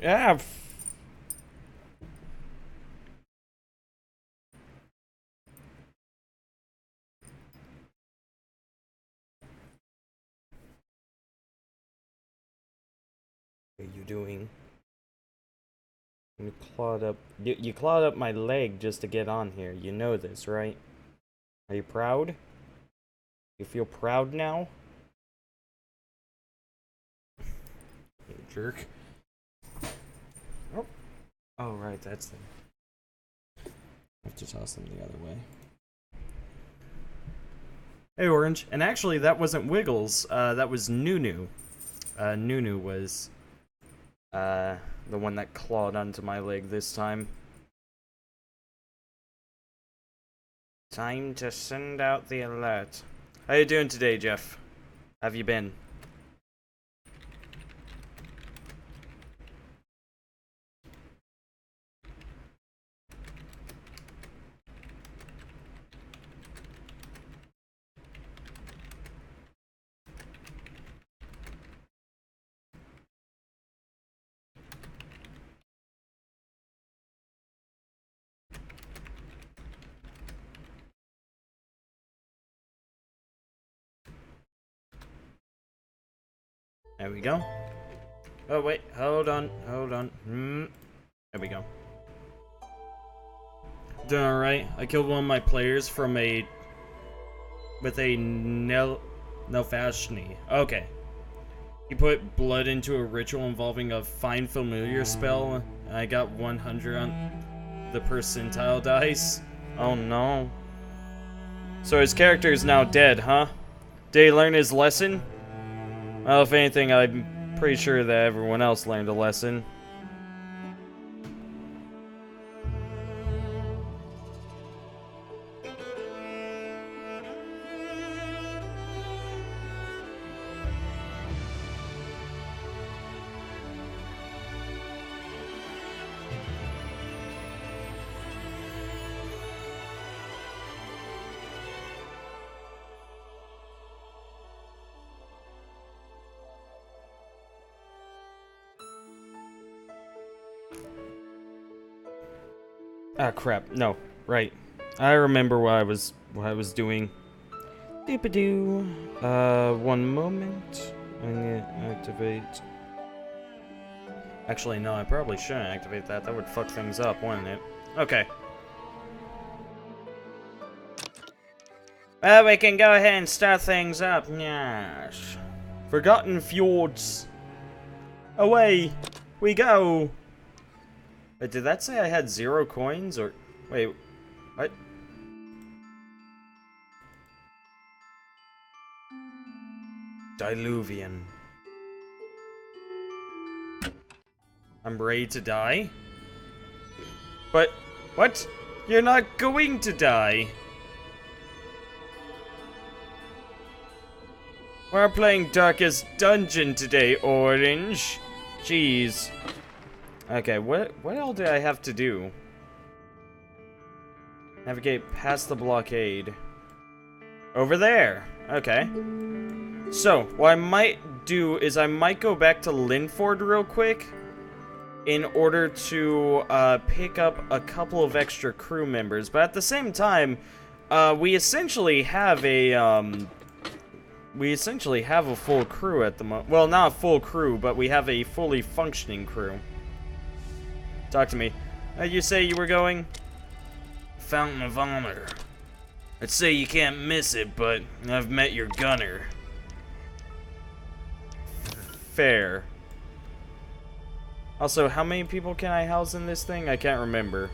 Ah, what are you doing? You clawed up. You clawed up my leg just to get on here. You know this, right? Are you proud? You feel proud now? You jerk. Oh. Oh, right, that's them. I have to toss them the other way. Hey, Orange. And actually, that wasn't Wiggles. That was Nunu. Nunu was the one that clawed onto my leg this time. Time to send out the alert. How you doing today, Jeff? Have you been? There we go. Oh, wait. Hold on. There we go. Doing alright. I killed one of my players with a Nelfashni. Okay. He put blood into a ritual involving a Find Familiar spell, and I got 100 on the percentile dice. Oh no. So his character is now dead, huh? Did he learn his lesson? Well, if anything, I'm pretty sure that everyone else learned a lesson. Ah, crap. No. Right. I remember what I was doing. Doop-a-doo. One moment. I need to activate. Actually, no, I probably shouldn't activate that. That would fuck things up, wouldn't it? Okay. Well, we can go ahead and start things up. Yes. Forgotten Fjords. Away we go. Wait, did that say I had 0 coins, or... Wait, what? Diluvian. I'm ready to die? But, what? You're not going to die! We're playing Darkest Dungeon today, Orange. Jeez. Okay, what all do I have to do? Navigate past the blockade. Over there. Okay. So, what I might do is I might go back to Linford real quick in order to pick up a couple of extra crew members. But at the same time, we essentially have a full crew at the moment. Well, not a full crew, but we have a fully functioning crew. Talk to me. You say you were going? Fountain of Honor. I'd say you can't miss it, but I've met your gunner. Fair. Also, how many people can I house in this thing? I can't remember.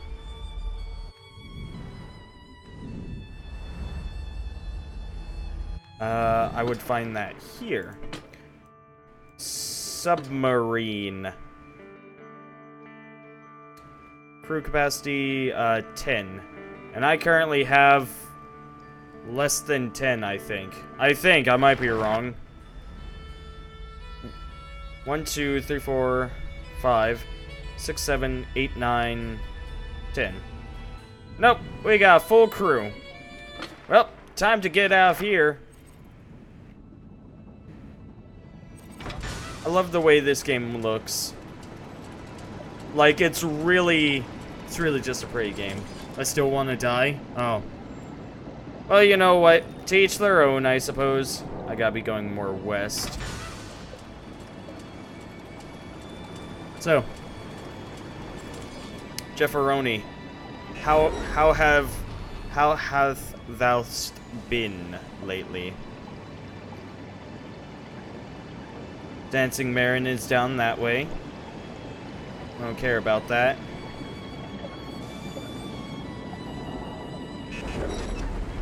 I would find that here. Submarine. Crew capacity, 10. And I currently have less than 10, I think. I might be wrong. 1, 2, 3, 4, 5, 6, 7, 8, 9, 10. Nope, we got a full crew. Well, time to get out of here. I love the way this game looks. Like, it's really just a pretty game. I still want to die? Oh. Well, you know what? To each their own, I suppose. I gotta be going more west. So, Jefferoni, how hath thou been lately? Dancing Marin is down that way. I don't care about that.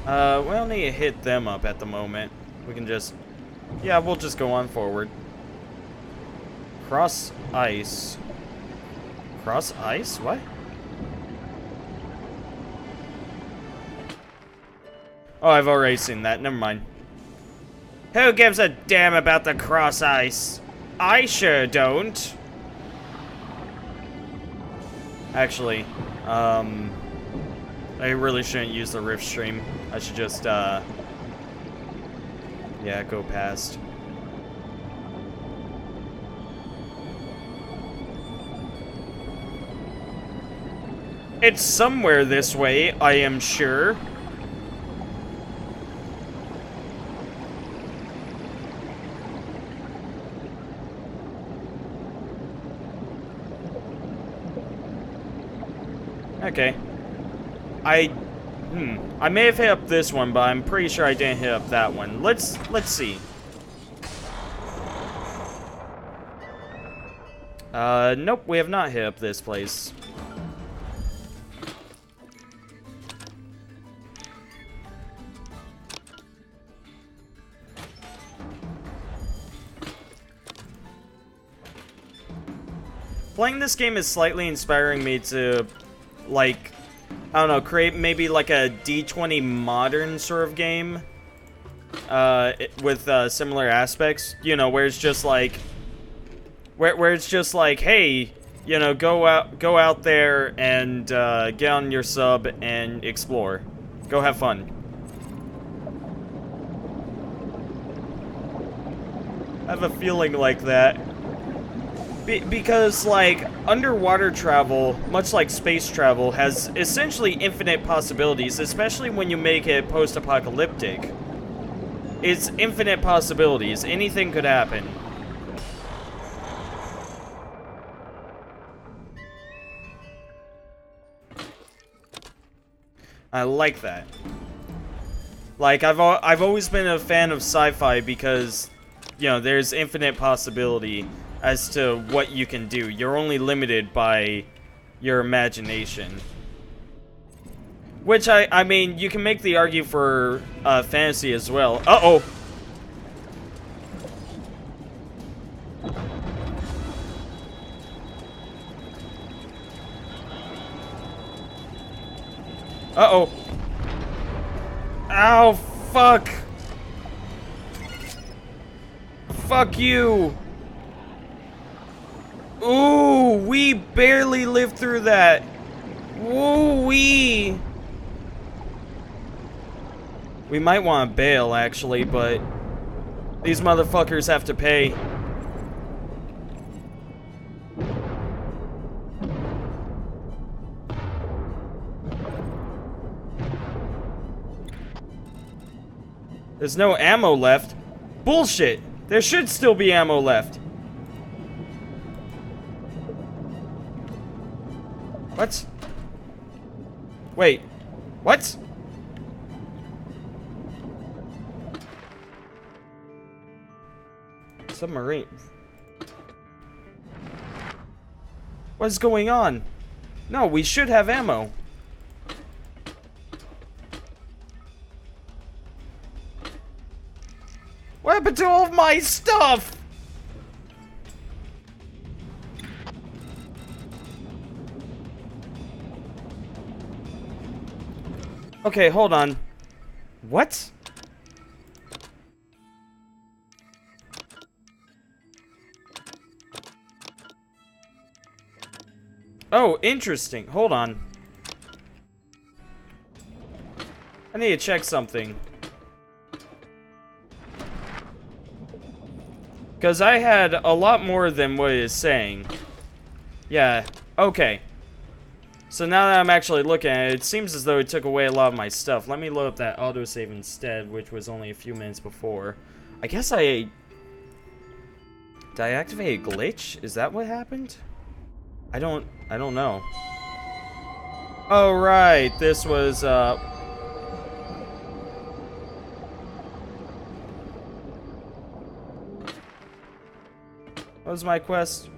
We don't need to hit them up at the moment. We can just... Yeah, we'll just go on forward. Cross ice. Cross ice? What? Oh, I've already seen that. Never mind. Who gives a damn about the cross ice? I sure don't. Actually, I really shouldn't use the Rift Stream. I should just, yeah, go past. It's somewhere this way, I am sure. Okay. I may have hit up this one, but I'm pretty sure I didn't hit up that one. Let's see. Nope, we have not hit up this place. Playing this game is slightly inspiring me to, like, I don't know, create maybe like a D20 modern sort of game, with similar aspects. You know, where it's just like, where it's just like, hey, you know, go out there and get on your sub and explore, go have fun. I have a feeling like that. Because, like, underwater travel, much like space travel, has essentially infinite possibilities, especially when you make it post-apocalyptic. It's infinite possibilities. Anything could happen. I like that. Like, I've always been a fan of sci-fi because, you know, there's infinite possibility as to what you can do. You're only limited by your imagination. Which, I mean, you can make the argument for fantasy as well. Uh-oh! Uh-oh! Ow, fuck! Fuck you! Ooh, we barely lived through that. Woo-wee. We might want to bail, actually, but these motherfuckers have to pay. There's no ammo left. Bullshit. There should still be ammo left. What? Wait. What? Submarine. What is going on? No, we should have ammo. What happened to all of my stuff? Okay, hold on. What? Oh, interesting. Hold on. I need to check something. Because I had a lot more than what it is saying. Yeah, Okay. So now that I'm actually looking at it, it seems as though it took away a lot of my stuff. Let me load up that autosave instead, which was only a few minutes before. I guess did I activate a glitch? Is that what happened? I don't know. Oh, right. This was, what was my quest?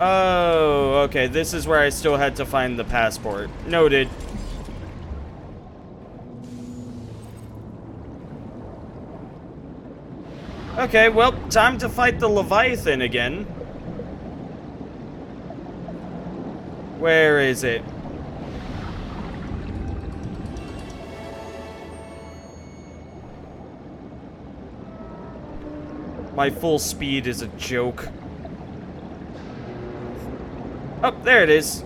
Oh, okay. This is where I still had to find the passport. Noted. Okay, well, time to fight the Leviathan again. Where is it? My full speed is a joke. Oh, there it is.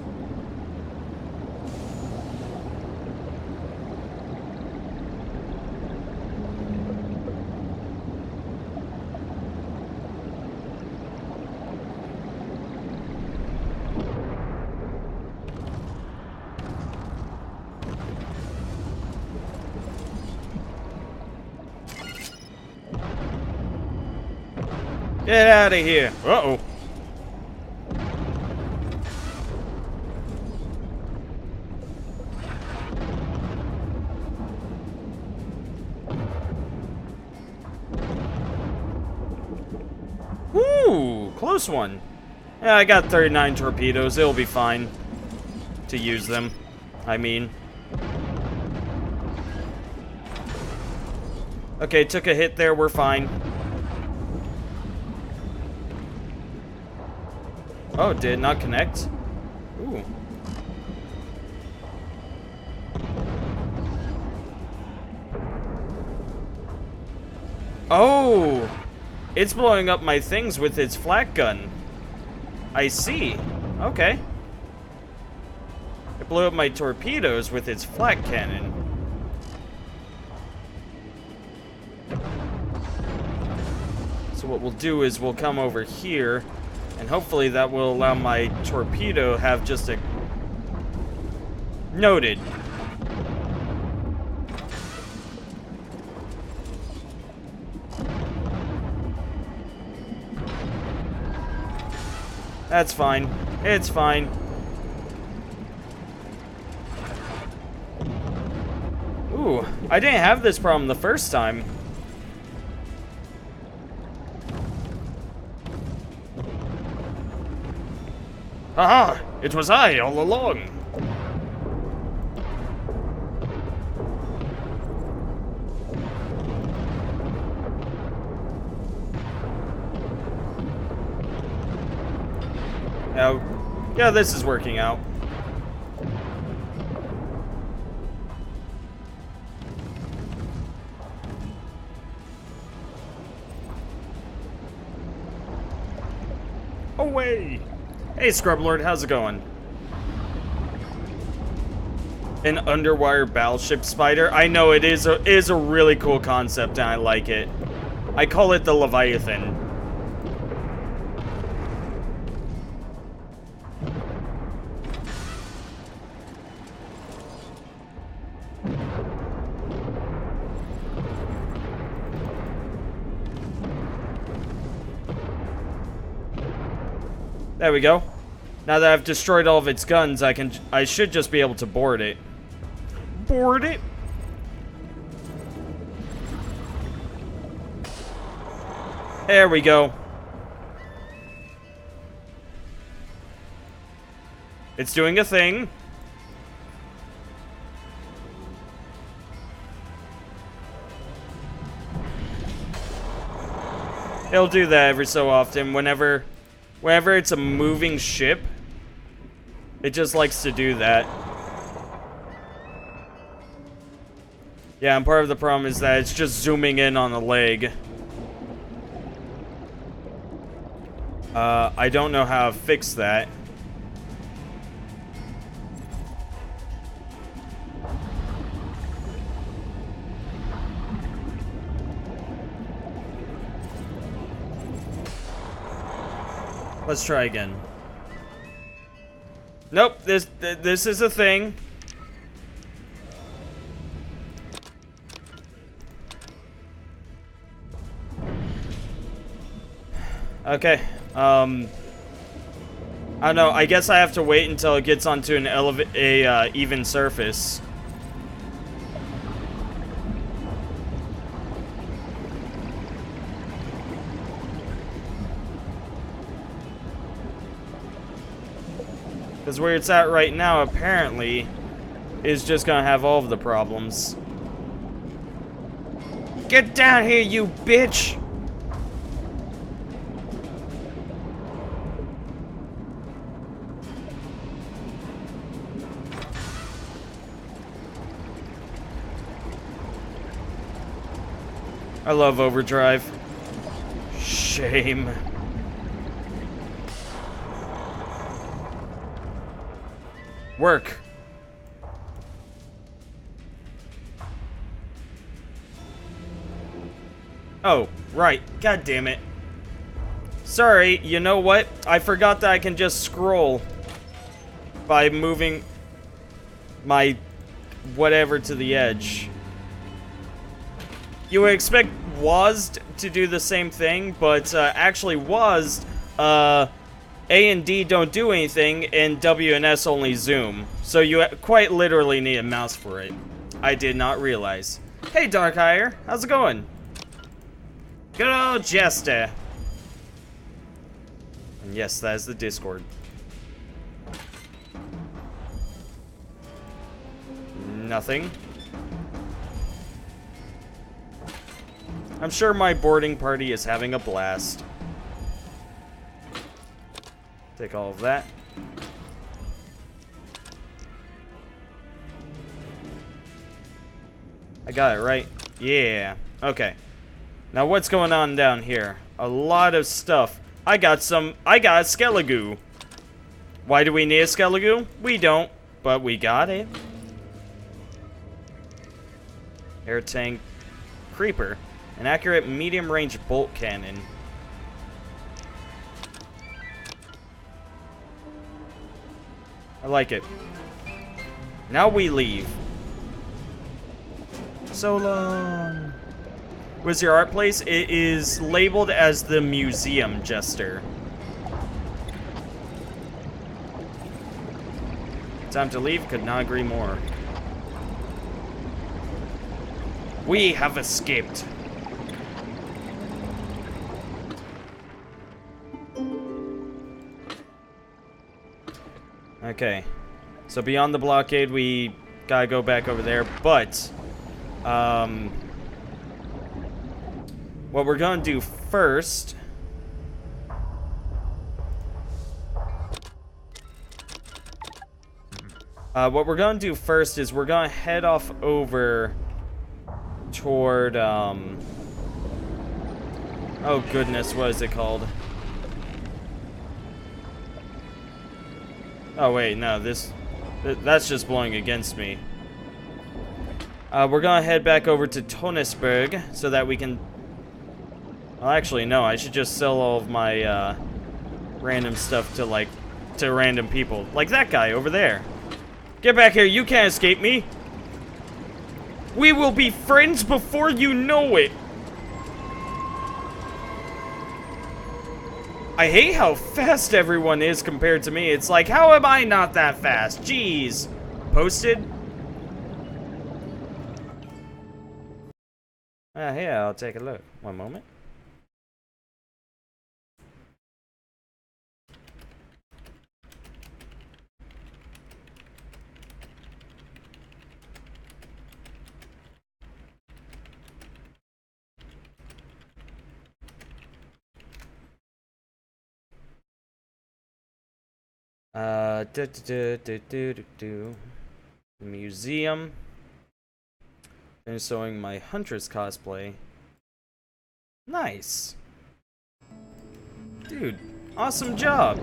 Get out of here. Uh-oh. Ooh, close one. Yeah, I got 39 torpedoes. It'll be fine to use them. I mean. Okay, took a hit there. We're fine. Oh, did it not connect? Ooh. Oh! It's blowing up my things with its flak gun. I see. Okay. It blew up my torpedoes with its flak cannon. So what we'll do is we'll come over here, and hopefully that will allow my torpedo have just a... Noted. That's fine. It's fine. Ooh, I didn't have this problem the first time. Haha! It was I all along! Now, yeah, this is working out. Away! Hey, Scrublord, how's it going? An underwater battleship spider? I know it is a really cool concept, and I like it. I call it the Leviathan. There we go. Now that I've destroyed all of its guns, I should just be able to board it. Board it? There we go. It's doing a thing. It'll do that every so often whenever it's a moving ship. It just likes to do that. Yeah, and part of the problem is that it's just zooming in on a leg. I don't know how to fix that. Let's try again. Nope, this is a thing. Okay, I don't know, I guess I have to wait until it gets onto an even surface. Because where it's at right now, apparently, is just gonna have all of the problems. Get down here, you bitch! I love overdrive. Shame. Work. Oh, right. God damn it. Sorry, you know what? I forgot that I can just scroll by moving my whatever to the edge. You would expect WASD to do the same thing, but actually WASD, A and D don't do anything, and W and S only zoom. So you quite literally need a mouse for it. I did not realize. Hey, Darkire, how's it going? Good old Jester. And yes, that is the Discord. Nothing. I'm sure my boarding party is having a blast. Take all of that. I got it, right? Yeah. Okay. Now what's going on down here? A lot of stuff. I got a Skelligoo. Why do we need a Skelligoo? We don't, but we got it. Air tank. Creeper. An accurate medium-range bolt cannon. I like it. Now we leave. So long. Where's your art place? It is labeled as the Museum, Jester. Time to leave. Could not agree more. We have escaped. Okay, so beyond the blockade, we gotta go back over there, but, what we're gonna do first... what we're gonna do first is we're gonna head off over toward, oh goodness, what is it called? Oh wait, no, that's just blowing against me. We're gonna head back over to Tonisberg so that we can... Well, actually, no, I should just sell all of my, random stuff to random people. Like that guy over there. Get back here, you can't escape me! We will be friends before you know it! I hate how fast everyone is compared to me. It's like, how am I not that fast? Jeez. Posted? Here, I'll take a look. One moment. Museum. And showing my Huntress cosplay. Nice. Dude, awesome job.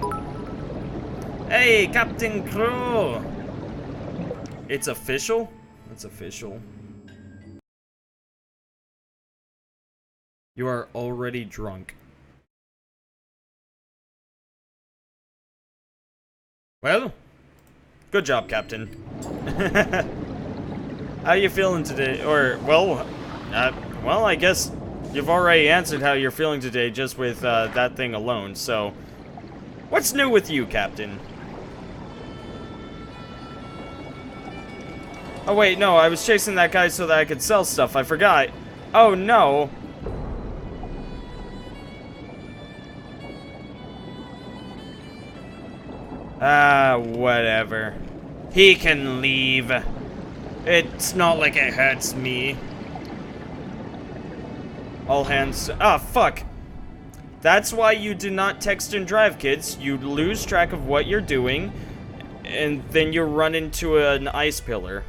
Hey, Captain Crow. It's official? It's official. You are already drunk. Well, good job, Captain. How you feeling today? Or, well, I guess you've already answered how you're feeling today just with that thing alone, so... What's new with you, Captain? Oh wait, no, I was chasing that guy so that I could sell stuff. I forgot. Oh no. Ah, whatever. He can leave. It's not like it hurts me. All hands. Ah, fuck. That's why you do not text and drive, kids. You lose track of what you're doing, and then you run into an ice pillar.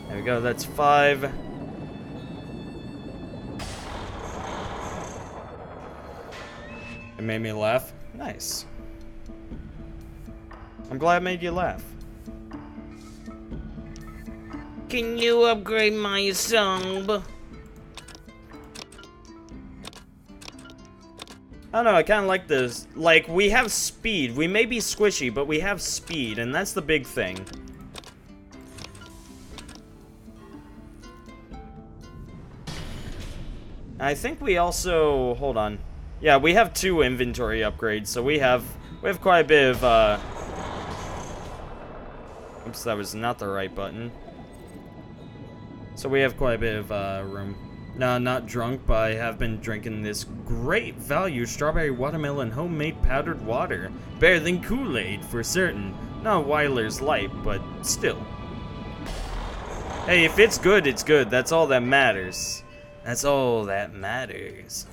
There we go, that's 5. It made me laugh. Nice. I'm glad it made you laugh. Can you upgrade my song? I don't know, I kind of like this. Like, we have speed. We may be squishy, but we have speed, and that's the big thing. I think we also... Hold on. Yeah, we have 2 inventory upgrades, so we have quite a bit of, Oops, that was not the right button. So we have quite a bit of, room. No, not drunk, but I have been drinking this great value strawberry watermelon homemade powdered water. Better than Kool-Aid, for certain. Not Weiler's Light, but still. Hey, if it's good, it's good. That's all that matters. That's all that matters.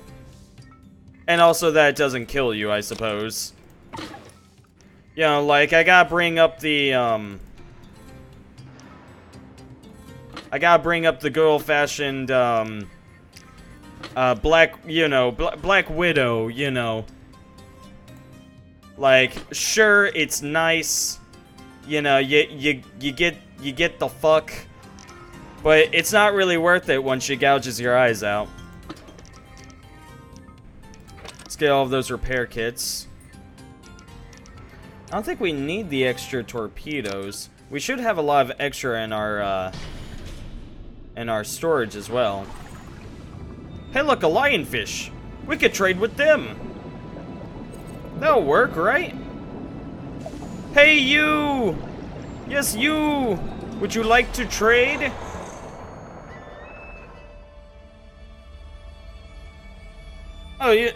And also that it doesn't kill you, I suppose. You know, like, I gotta bring up the, I gotta bring up the good old-fashioned, Black Widow, you know. Like, sure, it's nice. You know, you get the fuck. But it's not really worth it once she gouges your eyes out. Let's get all of those repair kits. I don't think we need the extra torpedoes. We should have a lot of extra in our storage as well. Hey, look, a lionfish. We could trade with them. That'll work, right? Hey, you! Yes, you! Would you like to trade? Oh, yeah.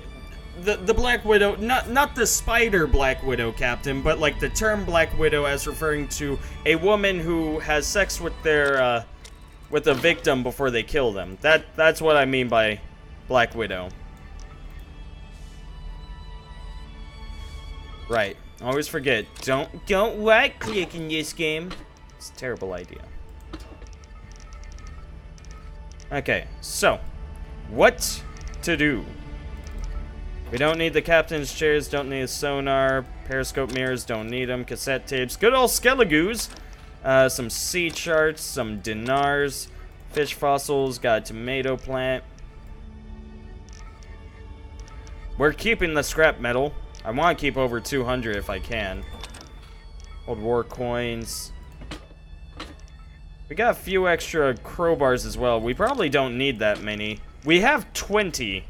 The Black Widow, not the spider Black Widow, Captain, but like the term Black Widow as referring to a woman who has sex with their, with a victim before they kill them. That's what I mean by Black Widow. Right. Always forget. Don't right click in this game. It's a terrible idea. Okay, so what to do? We don't need the captain's chairs, don't need a sonar, periscope mirrors, don't need them, cassette tapes, good old skelegoos, some sea charts, some dinars, fish fossils, got a tomato plant. We're keeping the scrap metal. I want to keep over 200 if I can. Old war coins. We got a few extra crowbars as well. We probably don't need that many. We have 20.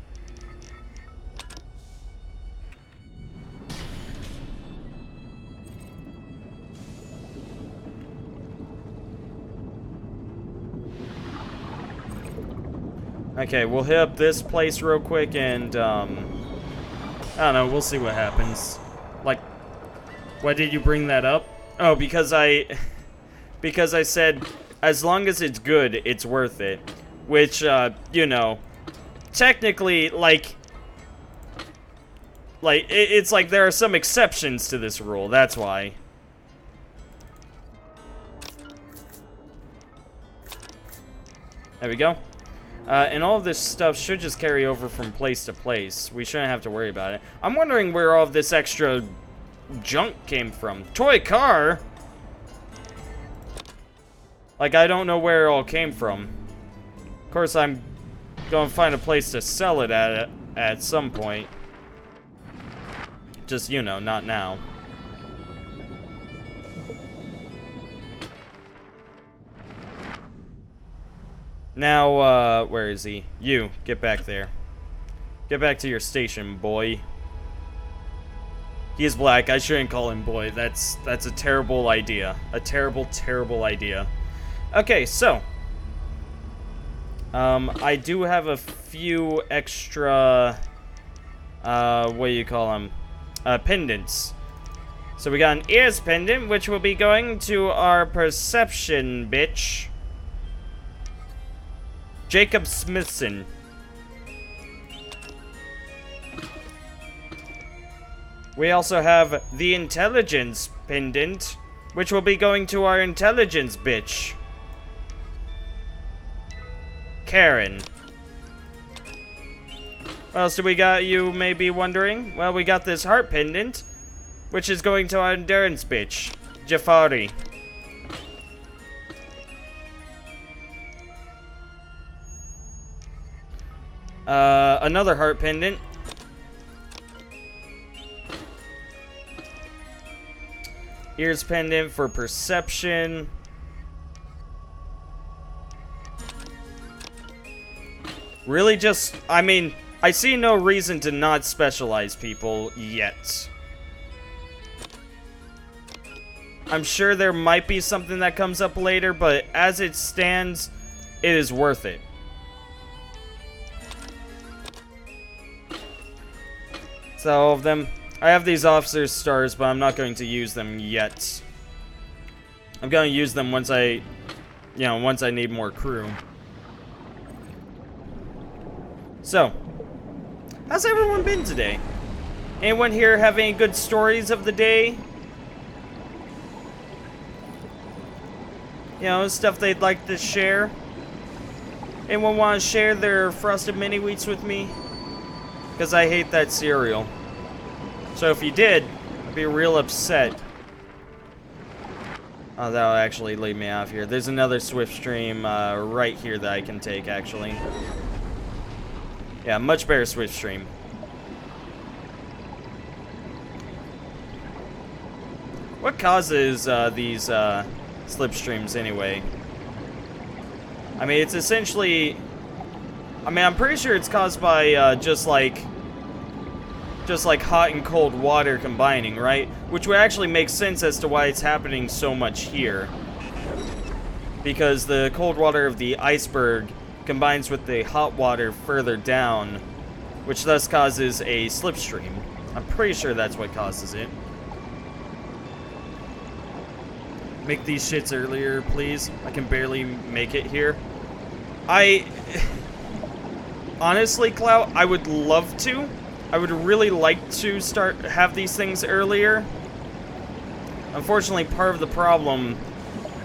Okay, we'll hit up this place real quick and, I don't know, we'll see what happens. Like, why did you bring that up? Oh, because I said, as long as it's good, it's worth it. Which, you know, technically, like, it's like there are some exceptions to this rule, that's why. There we go. And all of this stuff should just carry over from place to place. We shouldn't have to worry about it. I'm wondering where all of this extra junk came from. Toy car? Like, I don't know where it all came from. Of course, I'm go and find a place to sell it at some point. Just, you know, not now. Now, where is he? You, get back there. Get back to your station, boy. He is black. I shouldn't call him boy. That's a terrible idea. A terrible, terrible idea. Okay, so. I do have a few extra, what do you call them? Pendants. So we got an ears pendant, which will be going to our perception bitch. Jacob Smithson. We also have the intelligence pendant, which will be going to our intelligence bitch. Karen. What else do we got, you may be wondering? Well, we got this heart pendant, which is going to our endurance bitch, Jafari. Another heart pendant. Ears pendant for perception. Really just, I mean, I see no reason to not specialize people yet. I'm sure there might be something that comes up later, but as it stands, it is worth it. So all of them. I have these officer's stars, but I'm not going to use them yet. I'm going to use them once I need more crew. So, how's everyone been today? Anyone here have any good stories of the day? You know, stuff they'd like to share? Anyone want to share their Frosted Mini Wheats with me? Because I hate that cereal. So if you did, I'd be real upset. Oh, that'll actually lead me off here. There's another Swift stream right here that I can take, actually. Yeah, much better Swift stream. What causes these slipstreams anyway? I mean, it's essentially... I mean, I'm pretty sure it's caused by just like hot and cold water combining, right? Which would actually make sense as to why it's happening so much here. Because the cold water of the iceberg combines with the hot water further down, which thus causes a slipstream. I'm pretty sure that's what causes it. Make these shits earlier, please. I can barely make it here. Honestly, Clout, I would love to. I would really like to have these things earlier. Unfortunately, part of the problem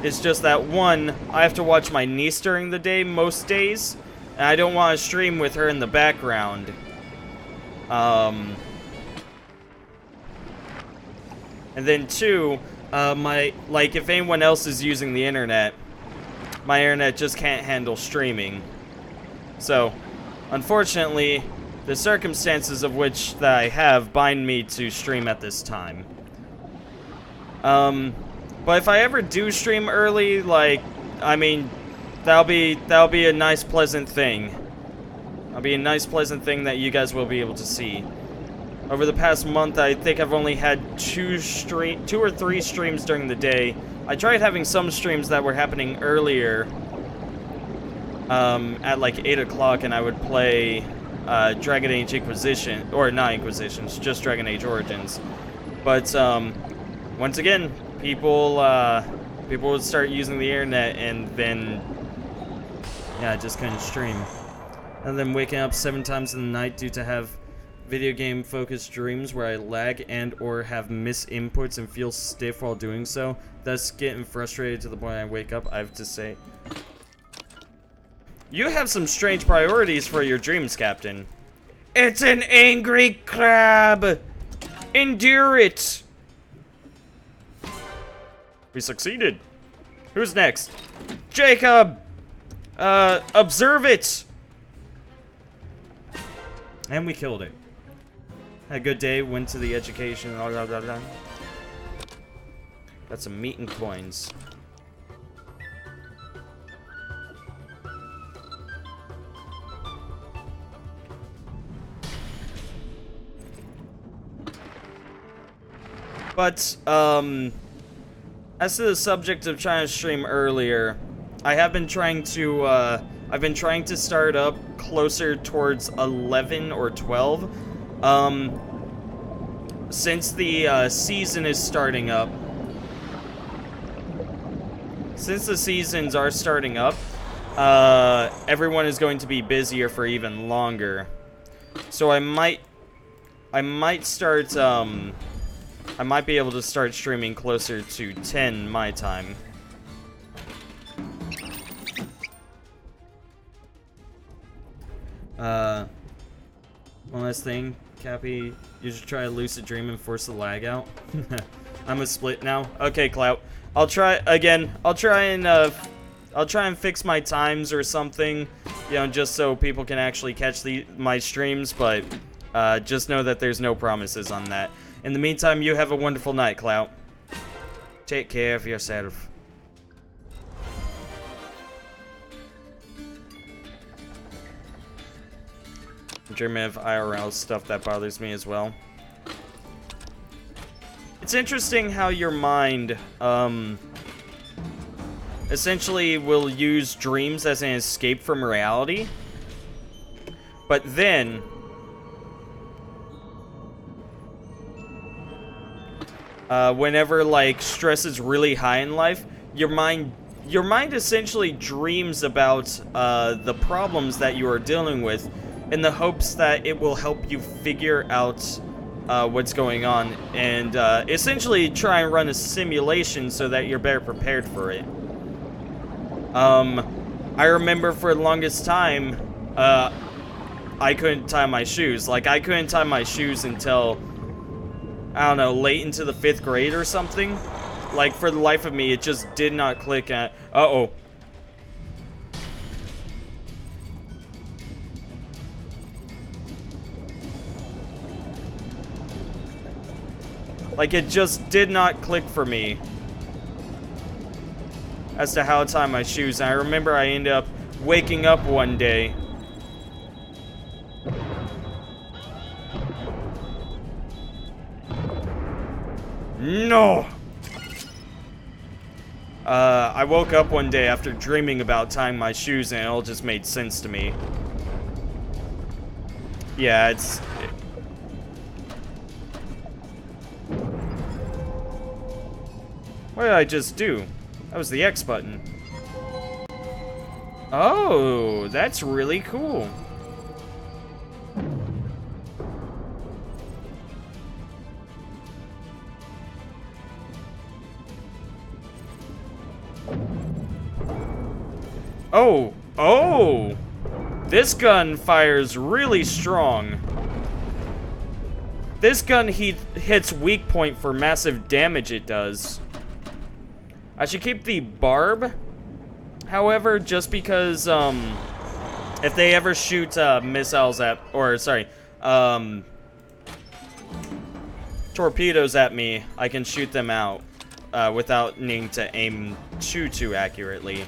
is just that, one, I have to watch my niece during the day most days, and I don't want to stream with her in the background. And then two, if anyone else is using the internet, my internet just can't handle streaming. So, unfortunately, the circumstances of which that I have bind me to stream at this time. But if I ever do stream early, I mean, that'll be a nice, pleasant thing. That'll be a nice, pleasant thing that you guys will be able to see. Over the past month, I think I've only had two or three streams during the day. I tried having some streams that were happening earlier, at like 8 o'clock, and I would play Dragon Age Inquisition, or not Inquisitions, just Dragon Age Origins. But once again, people would start using the internet, and then yeah, I just couldn't stream. And then waking up 7 times in the night due to have video game focused dreams where I lag and or have missed inputs and feel stiff while doing so, thus getting frustrated to the point I wake up. I have to say, you have some strange priorities for your dreams, Captain. It's an angry crab! Endure it! We succeeded. Who's next? Jacob! Observe it! And we killed it. Had a good day, went to the education, blah, blah, blah, blah. Got some meat and coins. But, as to the subject of trying to stream earlier, I have been trying to, I've been trying to start up closer towards 11 or 12. Since the, season is starting up. Since the seasons are starting up, everyone is going to be busier for even longer. So I might start, I might be able to start streaming closer to 10 my time. One last thing, Cappy, you should try a lucid dream and force the lag out. I'm a split now. Okay, Clout. I'll try again. I'll try and fix my times or something, you know, just so people can actually catch my streams, but just know that there's no promises on that. In the meantime, you have a wonderful night, Clout. Take care of yourself. Dreaming of IRL stuff that bothers me as well. It's interesting how your mind, essentially will use dreams as an escape from reality. But then, whenever, like, stress is really high in life, your mind essentially dreams about, the problems that you are dealing with in the hopes that it will help you figure out, what's going on and, essentially try and run a simulation so that you're better prepared for it. I remember for the longest time, I couldn't tie my shoes. Like, I couldn't tie my shoes until, I don't know, late into the 5th grade or something. Like, for the life of me, it just did not click at... Uh-oh. Like, it just did not click for me as to how to tie my shoes. And I remember I ended up waking up one day. No! I woke up one day after dreaming about tying my shoes and it all just made sense to me. Yeah, it's... What did I just do? That was the X button. Oh, that's really cool. Oh, oh! This gun fires really strong. This gun hits weak point for massive damage it does. I should keep the barb, however, just because, if they ever shoot, missiles at, or, sorry, torpedoes at me, I can shoot them out, without needing to aim too accurately.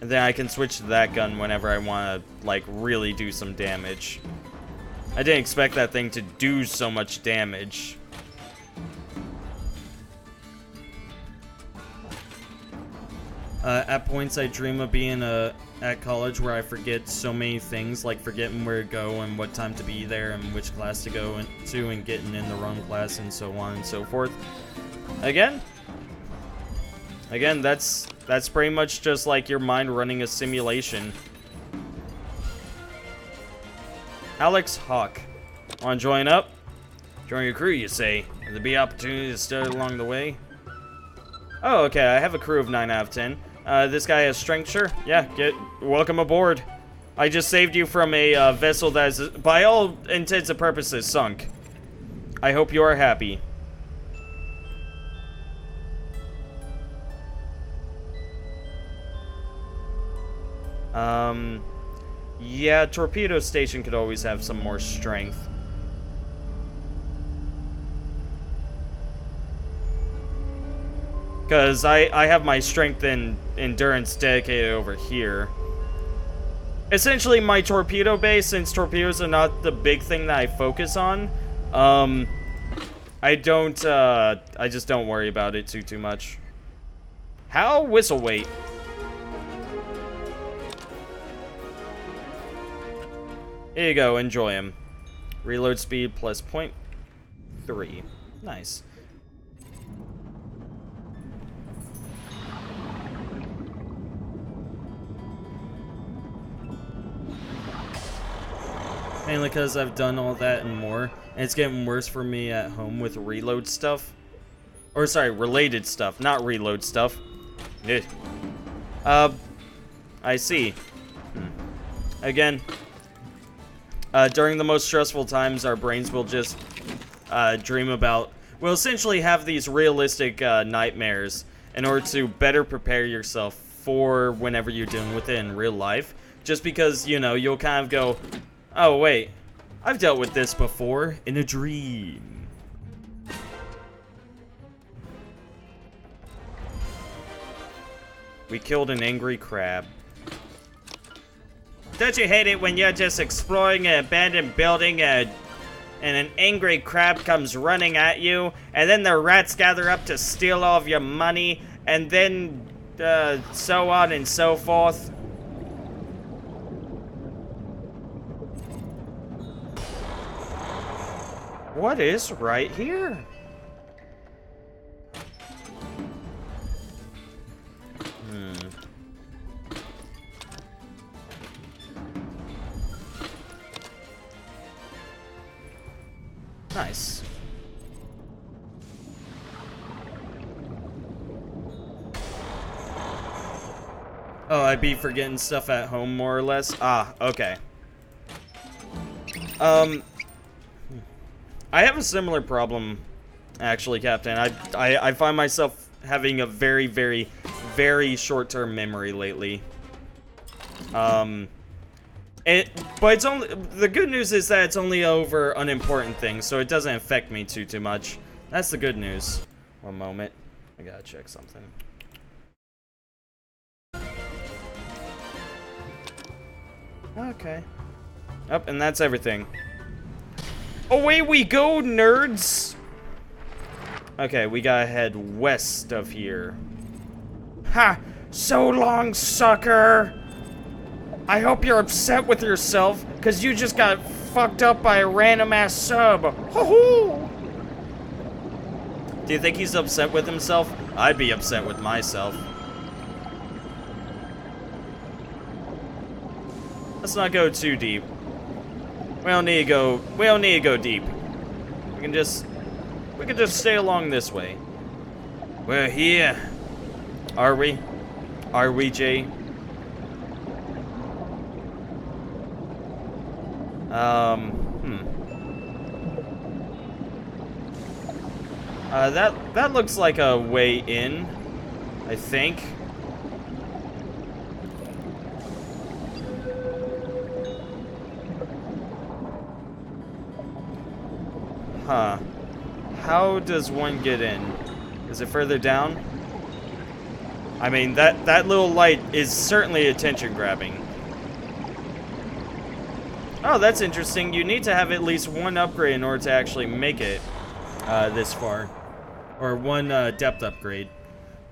And then I can switch to that gun whenever I want to, like, really do some damage. I didn't expect that thing to do so much damage. At points I dream of being at college where I forget so many things, like forgetting where to go and what time to be there and which class to go to and getting in the wrong class and so on and so forth. Again, that's pretty much just like your mind running a simulation. Alex Hawk. Wanna join up? Join your crew, you say? Will there be opportunity to study along the way? Oh, okay, I have a crew of 9 out of 10. This guy has strength, sure? Yeah, welcome aboard. I just saved you from a vessel that is, by all intents and purposes, sunk. I hope you are happy. Yeah, Torpedo Station could always have some more strength. Because I have my strength and endurance dedicated over here. Essentially, my torpedo base, since torpedoes are not the big thing that I focus on, I just don't worry about it too much. How? Whistle wait. Here you go, enjoy him. Reload speed plus 0.3. Nice. Mainly because I've done all that and more, and it's getting worse for me at home with reload stuff. Or sorry, related stuff, not reload stuff. I see. Again, during the most stressful times, our brains will just dream about, will essentially have these realistic nightmares in order to better prepare yourself for whenever you're dealing with it in real life. Just because, you know, you'll kind of go, oh wait, I've dealt with this before in a dream. We killed an angry crab. Don't you hate it when you're just exploring an abandoned building and an angry crab comes running at you, and then the rats gather up to steal all of your money, and then so on and so forth? What is right here? Nice. Oh, I'd be forgetting stuff at home more or less. Ah, okay. I have a similar problem, actually, Captain. I find myself having a very, very, very short-term memory lately. But it's only, the good news is that it's only over unimportant things, so it doesn't affect me too much. That's the good news. One moment. I gotta check something. Okay. Oh, and that's everything. Away we go, nerds! Okay, we gotta head west of here. Ha! So long, sucker! I hope you're upset with yourself, because you just got fucked up by a random-ass sub. Ho-hoo! Do you think he's upset with himself? I'd be upset with myself. Let's not go too deep. We don't need to go deep. We can just stay along this way. We're here. Are we? Are we, Jay? That looks like a way in, I think. Huh. How does one get in? Is it further down? I mean, that little light is certainly attention grabbing. Oh, that's interesting. You need to have at least one upgrade in order to actually make it this far. Or one depth upgrade.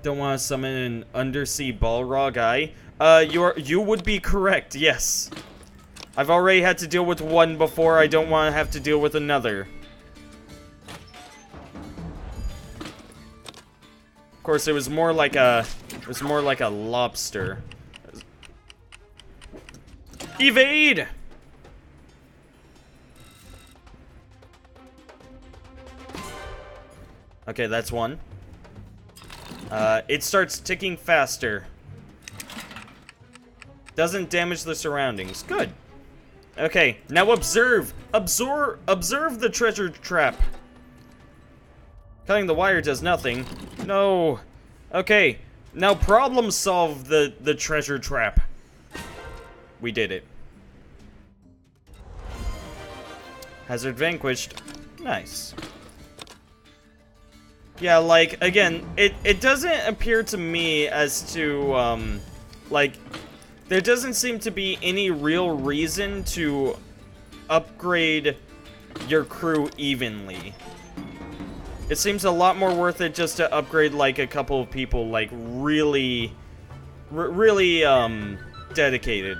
Don't want to summon an undersea Balrog guy? You would be correct, yes. I've already had to deal with one before. I don't want to have to deal with another. Of course, it was more like a lobster. Evade! Okay, that's one. It starts ticking faster. Doesn't damage the surroundings. Good. Okay, now observe the treasure trap. Cutting the wire does nothing. No. Okay, now problem solve the treasure trap. We did it. Hazard vanquished. Nice. Yeah, like, again, it doesn't appear to me as to, like, there doesn't seem to be any real reason to upgrade your crew evenly. It seems a lot more worth it just to upgrade, like, a couple of people, like, really, dedicated.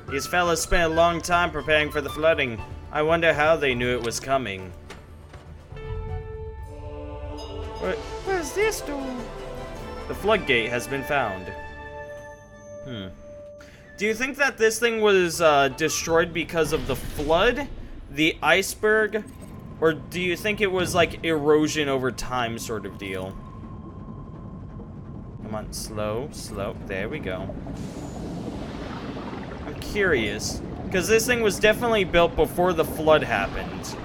These fellas spent a long time preparing for the flooding. I wonder how they knew it was coming. Where's this door? The floodgate has been found. Do you think that this thing was destroyed because of the flood, the iceberg, or do you think it was like erosion over time sort of deal? Come on, slow, slow. There we go. I'm curious, because this thing was definitely built before the flood happened.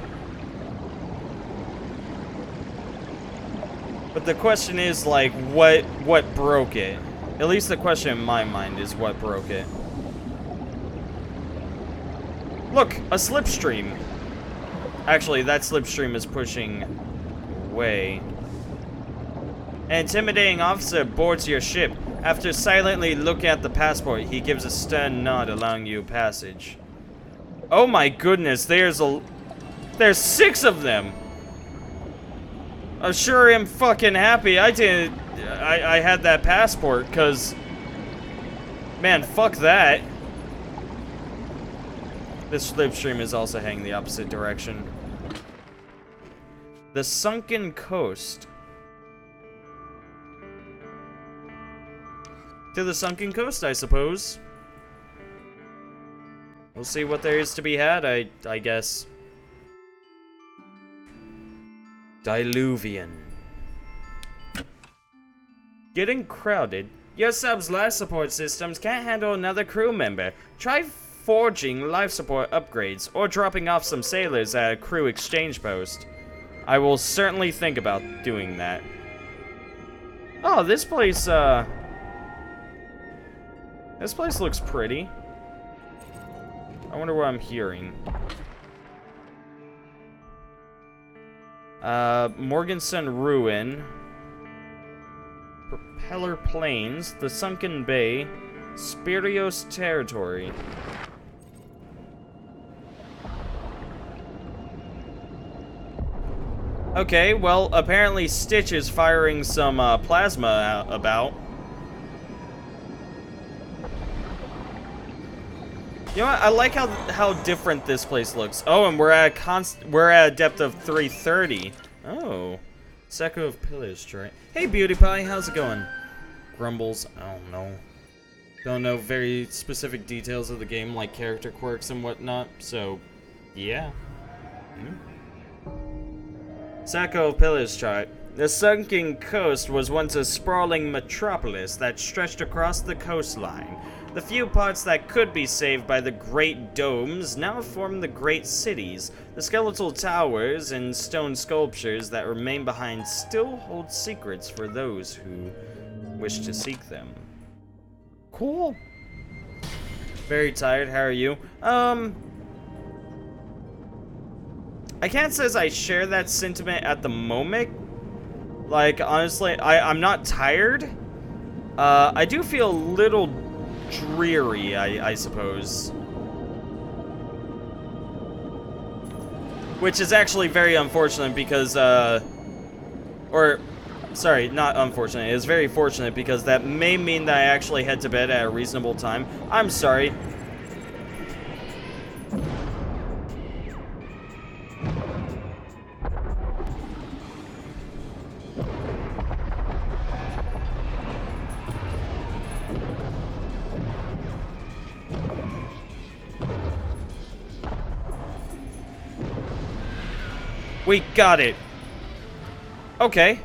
But the question is, like, what broke it? At least the question in my mind is what broke it. Look, a slipstream. Actually, that slipstream is pushing away. An intimidating officer boards your ship. After silently looking at the passport, he gives a stern nod, allowing you passage. Oh my goodness, there's 6 of them! I sure am fucking happy I had that passport, cause man, fuck that. This slipstream is also heading the opposite direction. The sunken coast. To the sunken coast, I suppose. We'll see what there is to be had, I guess. Diluvian. Getting crowded. Your sub's life support systems can't handle another crew member. Try forging life support upgrades or dropping off some sailors at a crew exchange post. I will certainly think about doing that. Oh, this place looks pretty. I wonder what I'm hearing. Morganson Ruin. Propeller Plains. The Sunken Bay. Spirios Territory. Okay, well, apparently Stitch is firing some plasma about. You know what? I like how different this place looks. Oh, and we're at a depth of 330. Oh, Sacco of Pillars, right? Hey, Beauty Pie, how's it going? Grumbles. I don't know. Don't know very specific details of the game, like character quirks and whatnot. So, yeah. Sacco of Pillars chart. The sunken coast was once a sprawling metropolis that stretched across the coastline. The few parts that could be saved by the great domes now form the great cities. The skeletal towers and stone sculptures that remain behind still hold secrets for those who wish to seek them. Cool. Very tired, how are you? I can't say I share that sentiment at the moment. Like, honestly, I'm not tired. I do feel a little dreary, I suppose. Which is actually very unfortunate because, sorry, not unfortunate. It's very fortunate because that may mean that I actually head to bed at a reasonable time. I'm sorry. We got it. Okay.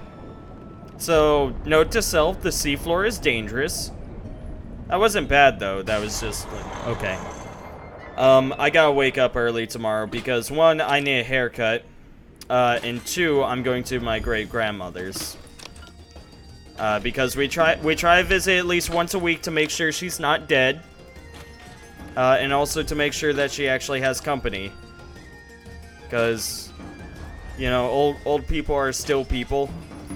So, note to self, the seafloor is dangerous. That wasn't bad, though. That was just, like, okay. I gotta wake up early tomorrow because, 1, I need a haircut. And 2, I'm going to my great-grandmother's. Because we try to visit at least once a week to make sure she's not dead. And also to make sure that she actually has company. Because, you know, old people are still people,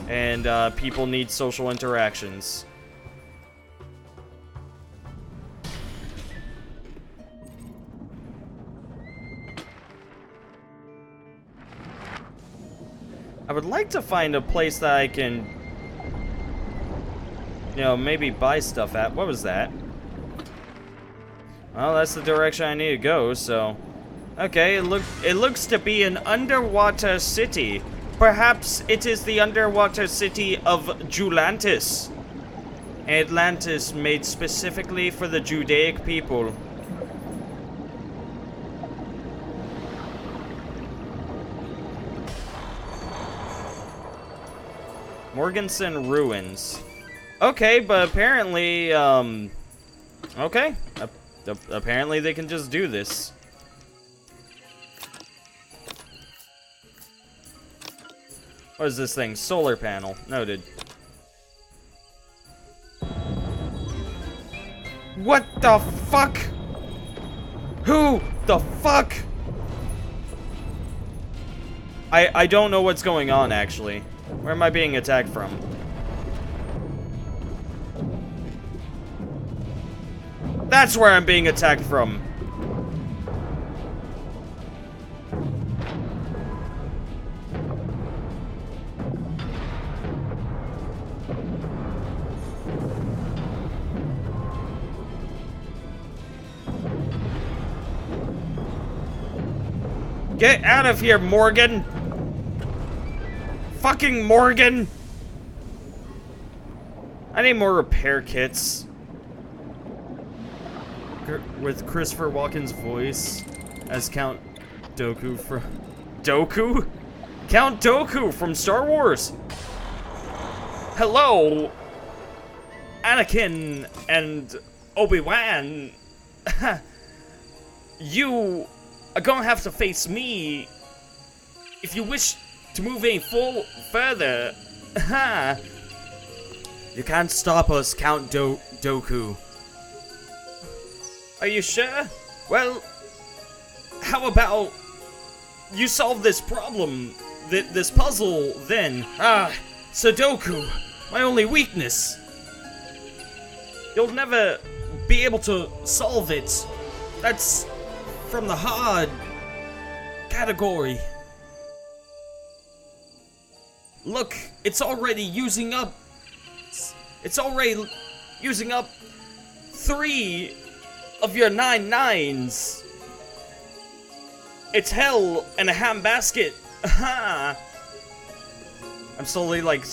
and people need social interactions. I would like to find a place that I can, you know, maybe buy stuff at. What was that? Well, that's the direction I need to go, so... Okay, it looks to be an underwater city. Perhaps it is the underwater city of Julantis. Atlantis made specifically for the Judaic people. Morganson Ruins. Okay, but apparently, okay. Apparently they can just do this. What is this thing? Solar panel. Noted. What the fuck? Who the fuck? I don't know what's going on, actually. Where am I being attacked from? That's where I'm being attacked from. Get out of here, Morgan! Fucking Morgan! I need more repair kits. With Christopher Walken's voice as Count Dooku from... Dooku? Count Dooku from Star Wars! Hello! Anakin and Obi-Wan! You are gonna have to face me if you wish to move any further. You can't stop us, Count Dooku. Are you sure? Well, how about you solve this problem, this puzzle, then? Sudoku, my only weakness. You'll never be able to solve it. That's from the hard category. Look, it's already using up 3 of your 9 nines. It's hell in a handbasket. I'm slowly like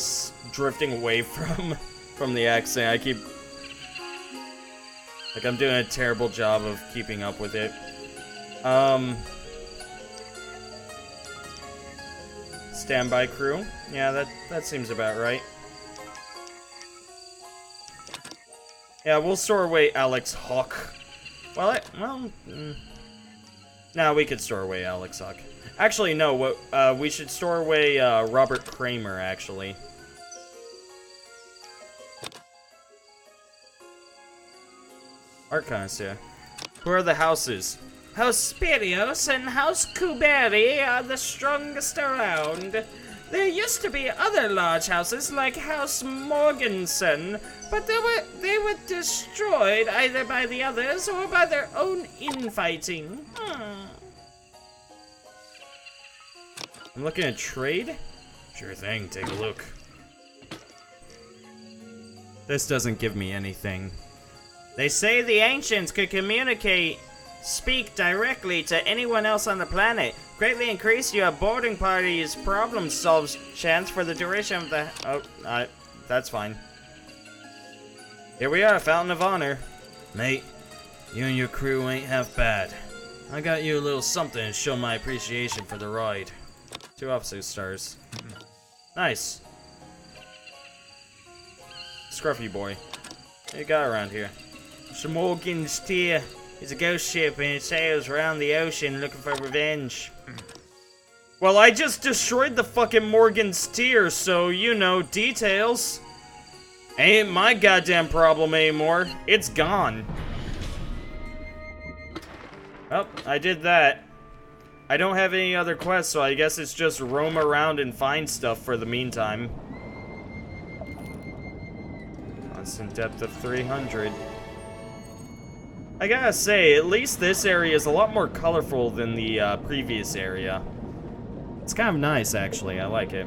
drifting away from the accent. I keep like I'm doing a terrible job of keeping up with it. Standby crew. Yeah, that seems about right. Yeah, we'll store away Alex Hawk. Well, no, we could store away Alex Hawk. Actually, no, we should store away Robert Kramer, actually. Art connoisseur. Who are the houses? House Spirios and House Kuberi are the strongest around. There used to be other large houses like House Morganson, but they were destroyed either by the others or by their own infighting. I'm looking at trade? Sure thing, take a look. This doesn't give me anything. They say the ancients could speak directly to anyone else on the planet. Greatly increase your boarding party's problem solves chance for the duration of the... Oh, that's fine. Here we are, Fountain of Honor. Mate, you and your crew ain't half bad. I got you a little something to show my appreciation for the ride. 2 officer stars. Nice. Scruffy boy. What you got around here? Morgan's Tier. It's a ghost ship and it sails around the ocean looking for revenge. Well, I just destroyed the fucking Morgan's Tier, so, you know, details. Ain't my goddamn problem anymore. It's gone. Oh, I did that. I don't have any other quests, so I guess it's just roam around and find stuff for the meantime. Constant depth of 300. I gotta say, at least this area is a lot more colorful than the previous area. It's kind of nice, actually. I like it.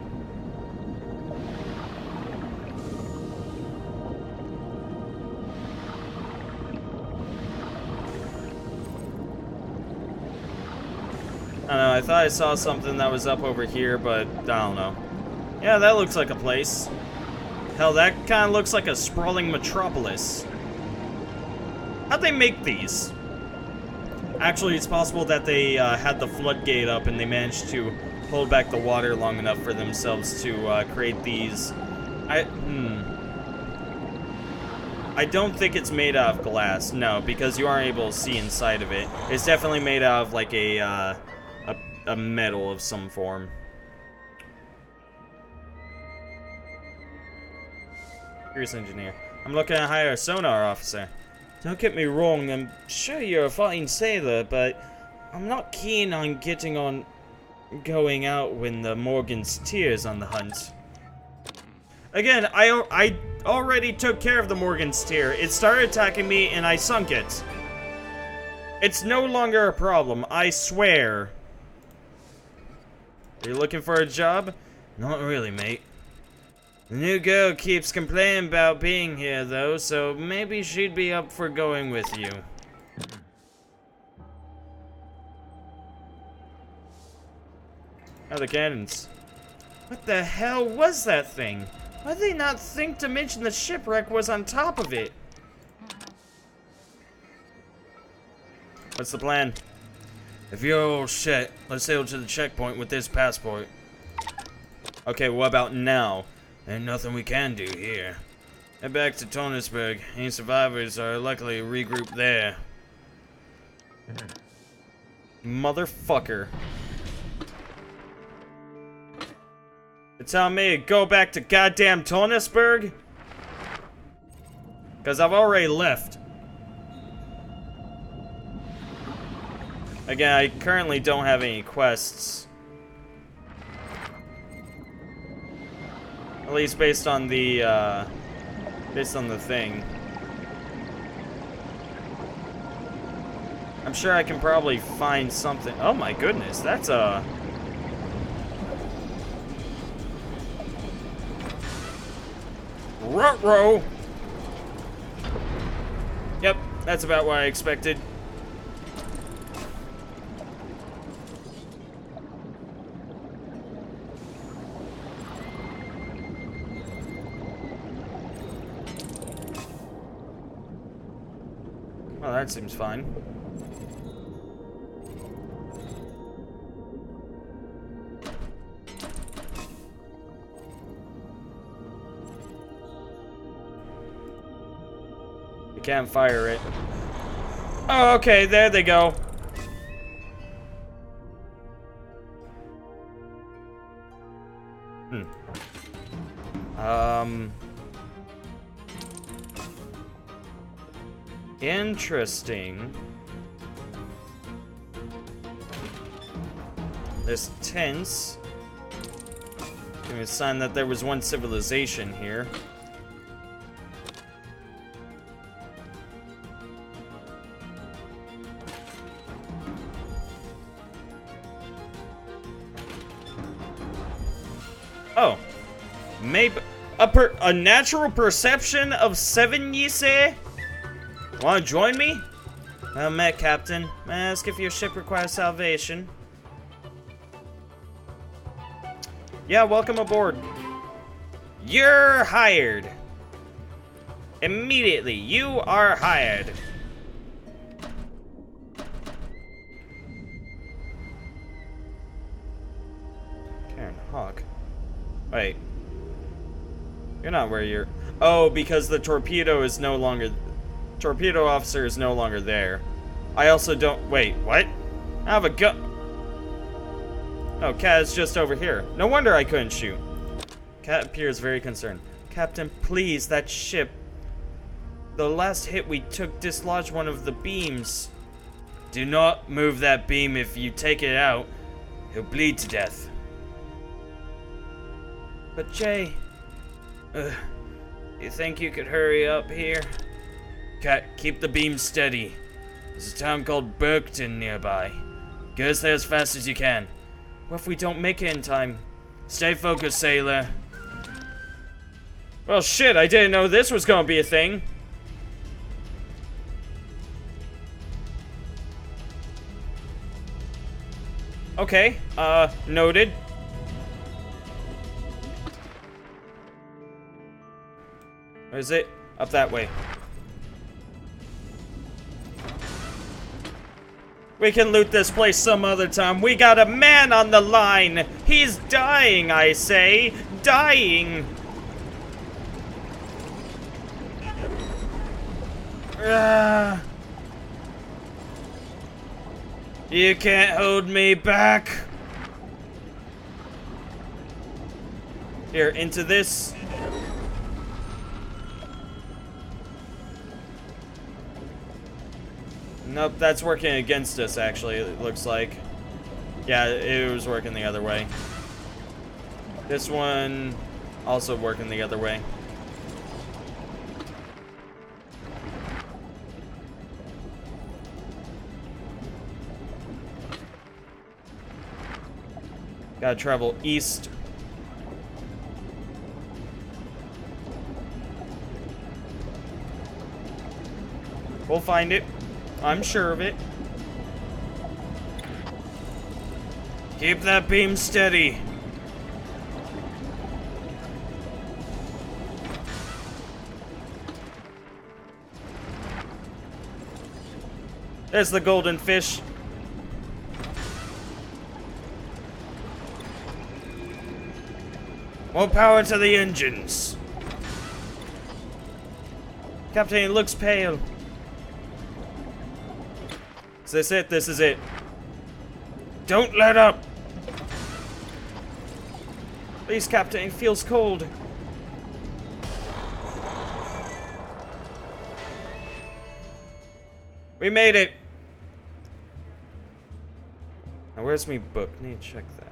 I don't know, I thought I saw something that was up over here, but I don't know. Yeah, that looks like a place. Hell, that kind of looks like a sprawling metropolis. How'd they make these? Actually, it's possible that they had the floodgate up and they managed to hold back the water long enough for themselves to create these. I don't think it's made out of glass, no, because you aren't able to see inside of it. It's definitely made out of like a metal of some form. Here's engineer. I'm looking to hire a sonar officer. Don't get me wrong, I'm sure you're a fine sailor, but I'm not keen on going out when the Morgan's Tear's on the hunt. Again, I already took care of the Morgan's Tear. It started attacking me and I sunk it. It's no longer a problem, I swear. Are you looking for a job? Not really, mate. The new girl keeps complaining about being here, though, so maybe she'd be up for going with you. Oh, the cannons. What the hell was that thing? Why did they not think to mention the shipwreck was on top of it? What's the plan? If you're all set, let's sail to the checkpoint with this passport. Okay, what about now? Ain't nothing we can do here. Head back to Tonesburg. Any survivors are likely regrouped there. Motherfucker. You telling me to go back to goddamn Tonesburg? Because I've already left. Again, I currently don't have any quests. At least based on the thing. I'm sure I can probably find something. Oh my goodness, that's a... Ruh-roh! Yep, that's about what I expected. Well, that seems fine. You can't fire it. Oh, okay, there they go. Interesting. There's tents. Give me a sign that there was one civilization here. Oh. Maybe a natural perception of 7, ye say? Want to join me? Well met, Captain. May I ask if your ship requires salvation? Yeah, welcome aboard. You're hired. Immediately, you are hired. Karen Hawk. Wait. You're not where you're... Oh, because the torpedo is no longer... Torpedo officer is no longer there. I also don't... Wait, what? I have a gun... Oh, Cat is just over here. No wonder I couldn't shoot. Cat appears very concerned. Captain, please, that ship. The last hit we took dislodged one of the beams. Do not move that beam. If you take it out, he'll bleed to death. But Jay, you think you could hurry up here? Cat, keep the beam steady. There's a town called Burkton nearby. Get us there as fast as you can. What if we don't make it in time? Stay focused, sailor. Well, shit, I didn't know this was gonna be a thing. Okay, noted. Where is it? Up that way. We can loot this place some other time. We got a man on the line. He's dying, I say. Dying. You can't hold me back. Here, into this. Nope, that's working against us, actually, it looks like. Yeah, it was working the other way. This one, also working the other way. Gotta travel east. We'll find it. I'm sure of it. Keep that beam steady. There's the golden fish. More power to the engines. Captain, it looks pale. Is this it? This is it. Don't let up! Please, Captain, it feels cold. We made it! Now, where's me book? Need to check that.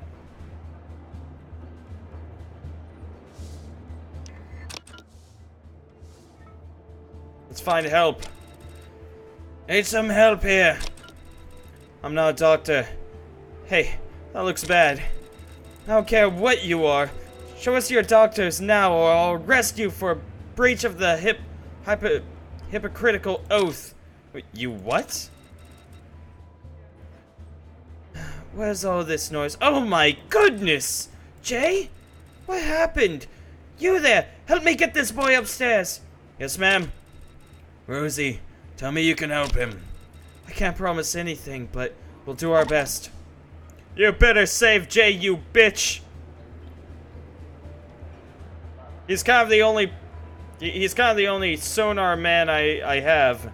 Let's find help. Need some help here. I'm not a doctor. Hey, that looks bad. I don't care what you are. Show us your doctors now, or I'll arrest you for breach of the hypocritical oath. Wait, you what? What is all this noise? Oh my goodness! Jay? What happened? You there! Help me get this boy upstairs! Yes, ma'am. Rosie, tell me you can help him. I can't promise anything, but we'll do our best. You better save Jay, you bitch! He's kind of the only sonar man I have.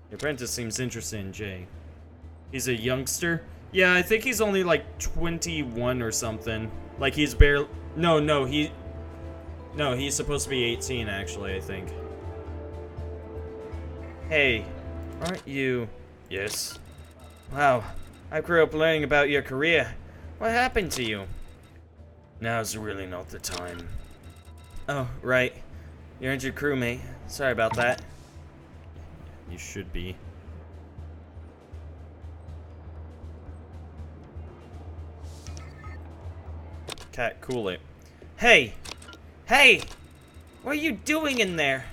The apprentice seems interested in Jay. He's a youngster? Yeah, I think he's only like 21 or something. Like he's barely... No, he's supposed to be 18 actually, I think. Hey, aren't you... Yes. Wow, I grew up learning about your career. What happened to you? Now's really not the time. Oh, right. You're injured crewmate. Sorry about that. You should be. Cat, cool it. Hey! Hey! What are you doing in there?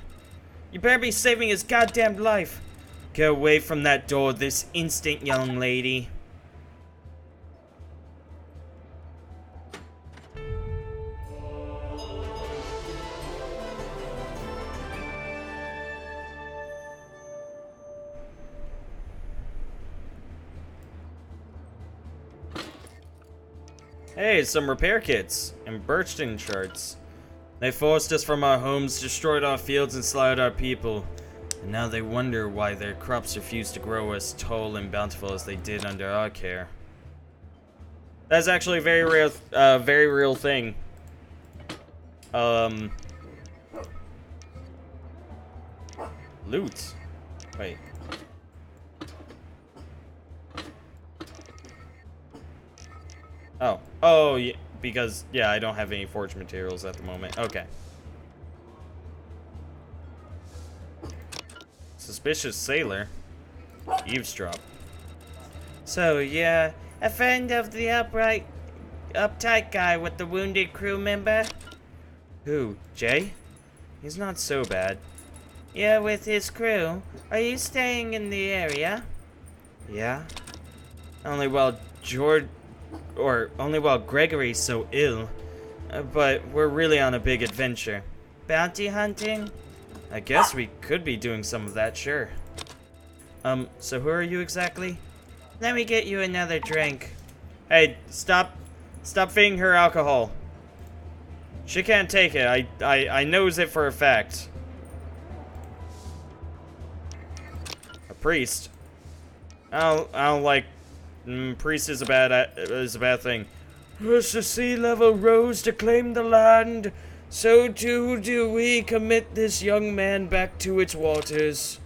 You better be saving his goddamn life. Get away from that door this instant, young lady. Hey, some repair kits and birch-tin charts. They forced us from our homes, destroyed our fields, and slaughtered our people. And now they wonder why their crops refuse to grow as tall and bountiful as they did under our care. That's actually a very real thing. Loot. Wait. Oh. Oh, yeah, because, yeah, I don't have any forge materials at the moment. Okay. Suspicious sailor. Eavesdrop. So, yeah, a friend of the uptight guy with the wounded crew member? Who, Jay? He's not so bad. Yeah, with his crew. Are you staying in the area? Yeah. Only while Gregory's so ill. But we're really on a big adventure. Bounty hunting? I guess we could be doing some of that, sure. So who are you exactly? Let me get you another drink. Hey, stop feeding her alcohol. She can't take it. I knows it for a fact. A priest? I don't like. Priest is a bad thing. As the sea level rose to claim the land, so too do we commit this young man back to its waters.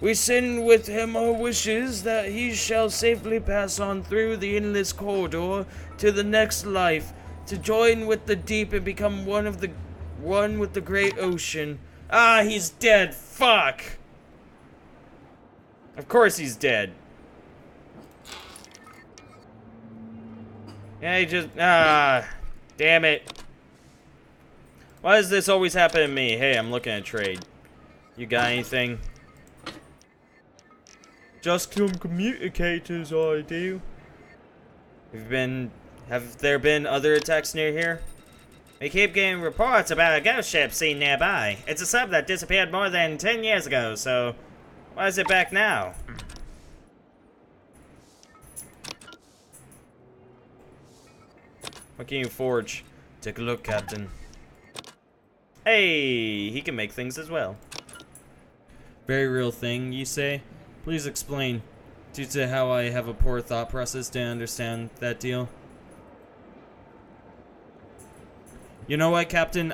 We send with him our wishes that he shall safely pass on through the endless corridor to the next life, to join with the deep and become one with the great ocean. Ah, he's dead. Fuck. Of course he's dead. Yeah, he just... damn it. Why does this always happen to me? Hey, I'm looking at trade. You got anything? Just some communicators, I do. Have there been other attacks near here? We keep getting reports about a ghost ship seen nearby. It's a sub that disappeared more than 10 years ago, so why is it back now? What can you forge? Take a look, Captain. Hey, he can make things as well. Very real thing, you say? Please explain. Due to how I have a poor thought process to understand that deal. You know what, Captain?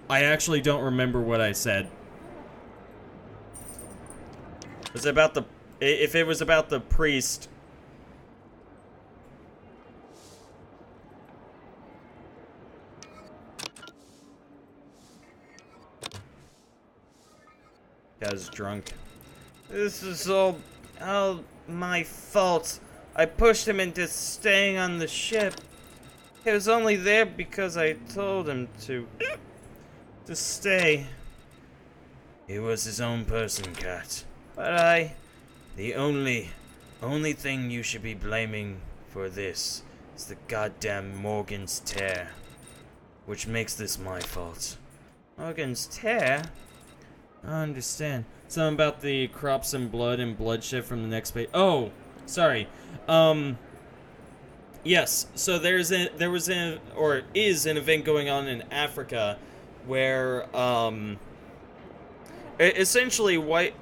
I actually don't remember what I said. Was it about the... If it was about the priest... Guy's drunk. This is all my fault. I pushed him into staying on the ship. He was only there because I told him to stay. He was his own person, Cat. But the only thing you should be blaming for this is the goddamn Morgan's tear. Which makes this my fault. Morgan's tear? I understand. Something about the crops and blood and bloodshed from the next page. Oh, sorry. Yes. So there is an event going on in Africa, where essentially white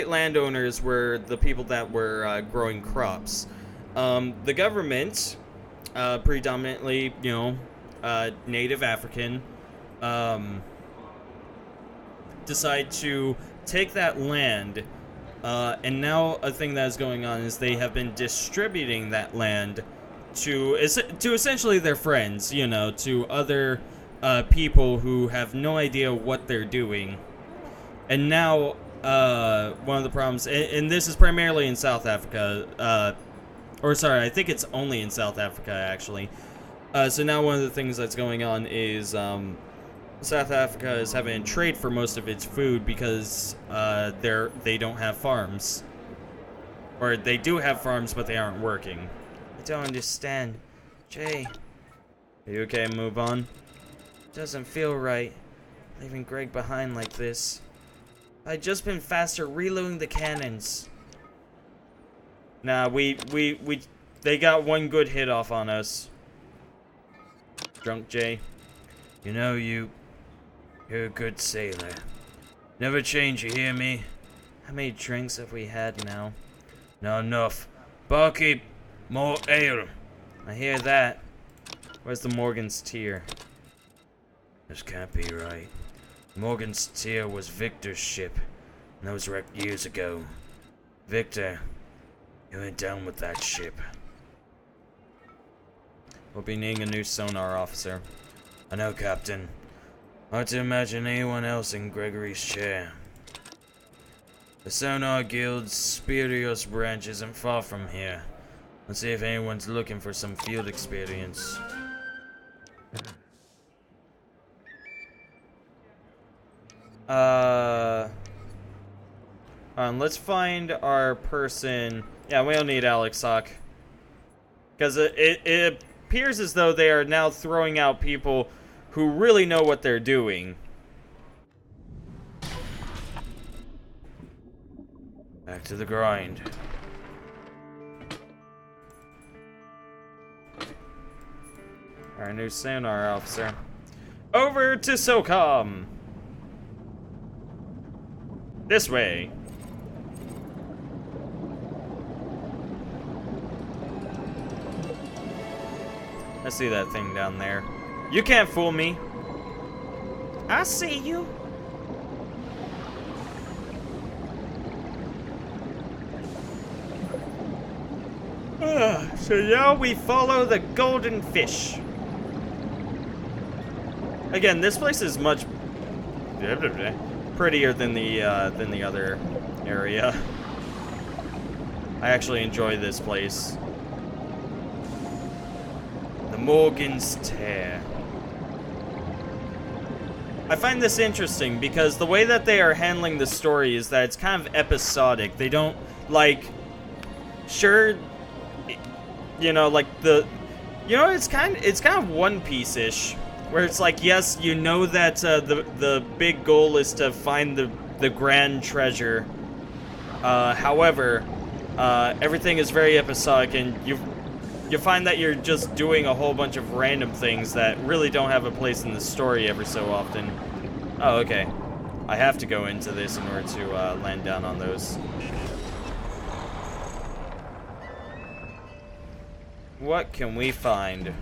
landowners were the people that were growing crops. The government, predominantly, Native African, decide to take that land, and now a thing that is going on is they have been distributing that land to essentially their friends, to other people who have no idea what they're doing. And now one of the problems, and this is primarily in South Africa, I think it's only in South Africa actually. So now one of the things that's going on is South Africa is having to trade for most of its food because they don't have farms. Or they do have farms, but they aren't working. I don't understand. Jay. Are you okay? Move on? Doesn't feel right. Leaving Greg behind like this. I'd just been faster reloading the cannons. Nah, they got one good hit off on us. Drunk Jay. You're a good sailor. Never change, you hear me? How many drinks have we had now? Not enough. Barkeep, more ale. I hear that. Where's the Morgan's tear? This can't be right. Morgan's Tier was Victor's ship, and that was wrecked years ago. Victor, you went down with that ship. We'll be needing a new sonar officer. I know, Captain. Hard to imagine anyone else in Gregory's chair. The Sonar Guild's Spirios branch isn't far from here. Let's see if anyone's looking for some field experience. Let's find our person. Yeah, we don't need Alex Hawk. Because it appears as though they are now throwing out people who really know what they're doing. Back to the grind. Our new sonar officer. Over to SOCOM! This way. I see that thing down there. You can't fool me. I see you. So now we follow the golden fish. Again, this place is much prettier than the other area. I actually enjoy this place. The Morgan's Tear. I find this interesting because the way that they are handling the story is that it's kind of episodic. They don't, like, sure, you know, like it's kind of One Piece-ish, where it's like, yes, you know that the big goal is to find the grand treasure. However, everything is very episodic, and you find that you're just doing a whole bunch of random things that really don't have a place in the story every so often. Oh, okay. I have to go into this in order to land down on those. What can we find?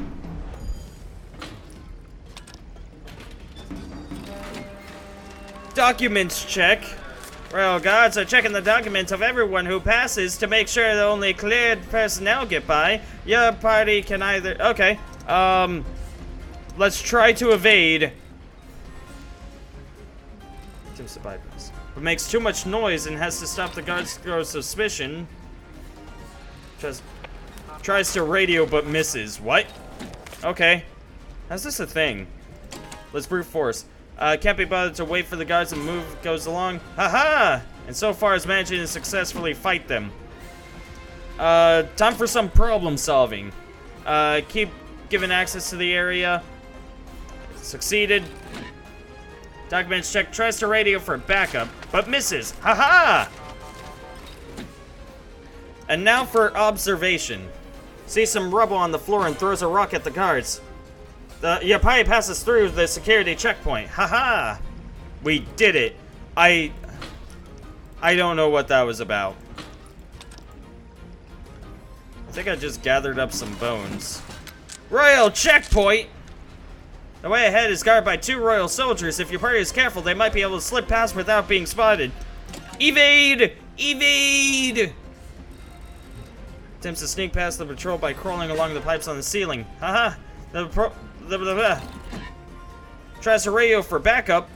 Documents check. Royal Guards are checking the documents of everyone who passes to make sure that only cleared personnel get by. Your party can either... Okay. Let's try to evade. Attempts to bypass. But makes too much noise and has to stop the guards' grow suspicion. Tries to radio but misses. What? Okay. How's this a thing? Let's brute force. Can't be bothered to wait for the guards to move goes along. Haha! And so far as managing to successfully fight them. Time for some problem solving. Keep giving access to the area. Succeeded. Documents check. Tries to radio for backup, but misses. Haha! And now for observation. Sees some rubble on the floor and throws a rock at the guards. The Yapai passes through the security checkpoint. Haha! We did it. I don't know what that was about. I think I just gathered up some bones. Royal checkpoint! The way ahead is guarded by 2 royal soldiers. If your party is careful, they might be able to slip past without being spotted. Evade! Evade! Attempts to sneak past the patrol by crawling along the pipes on the ceiling. Haha! Tries to radio for backup,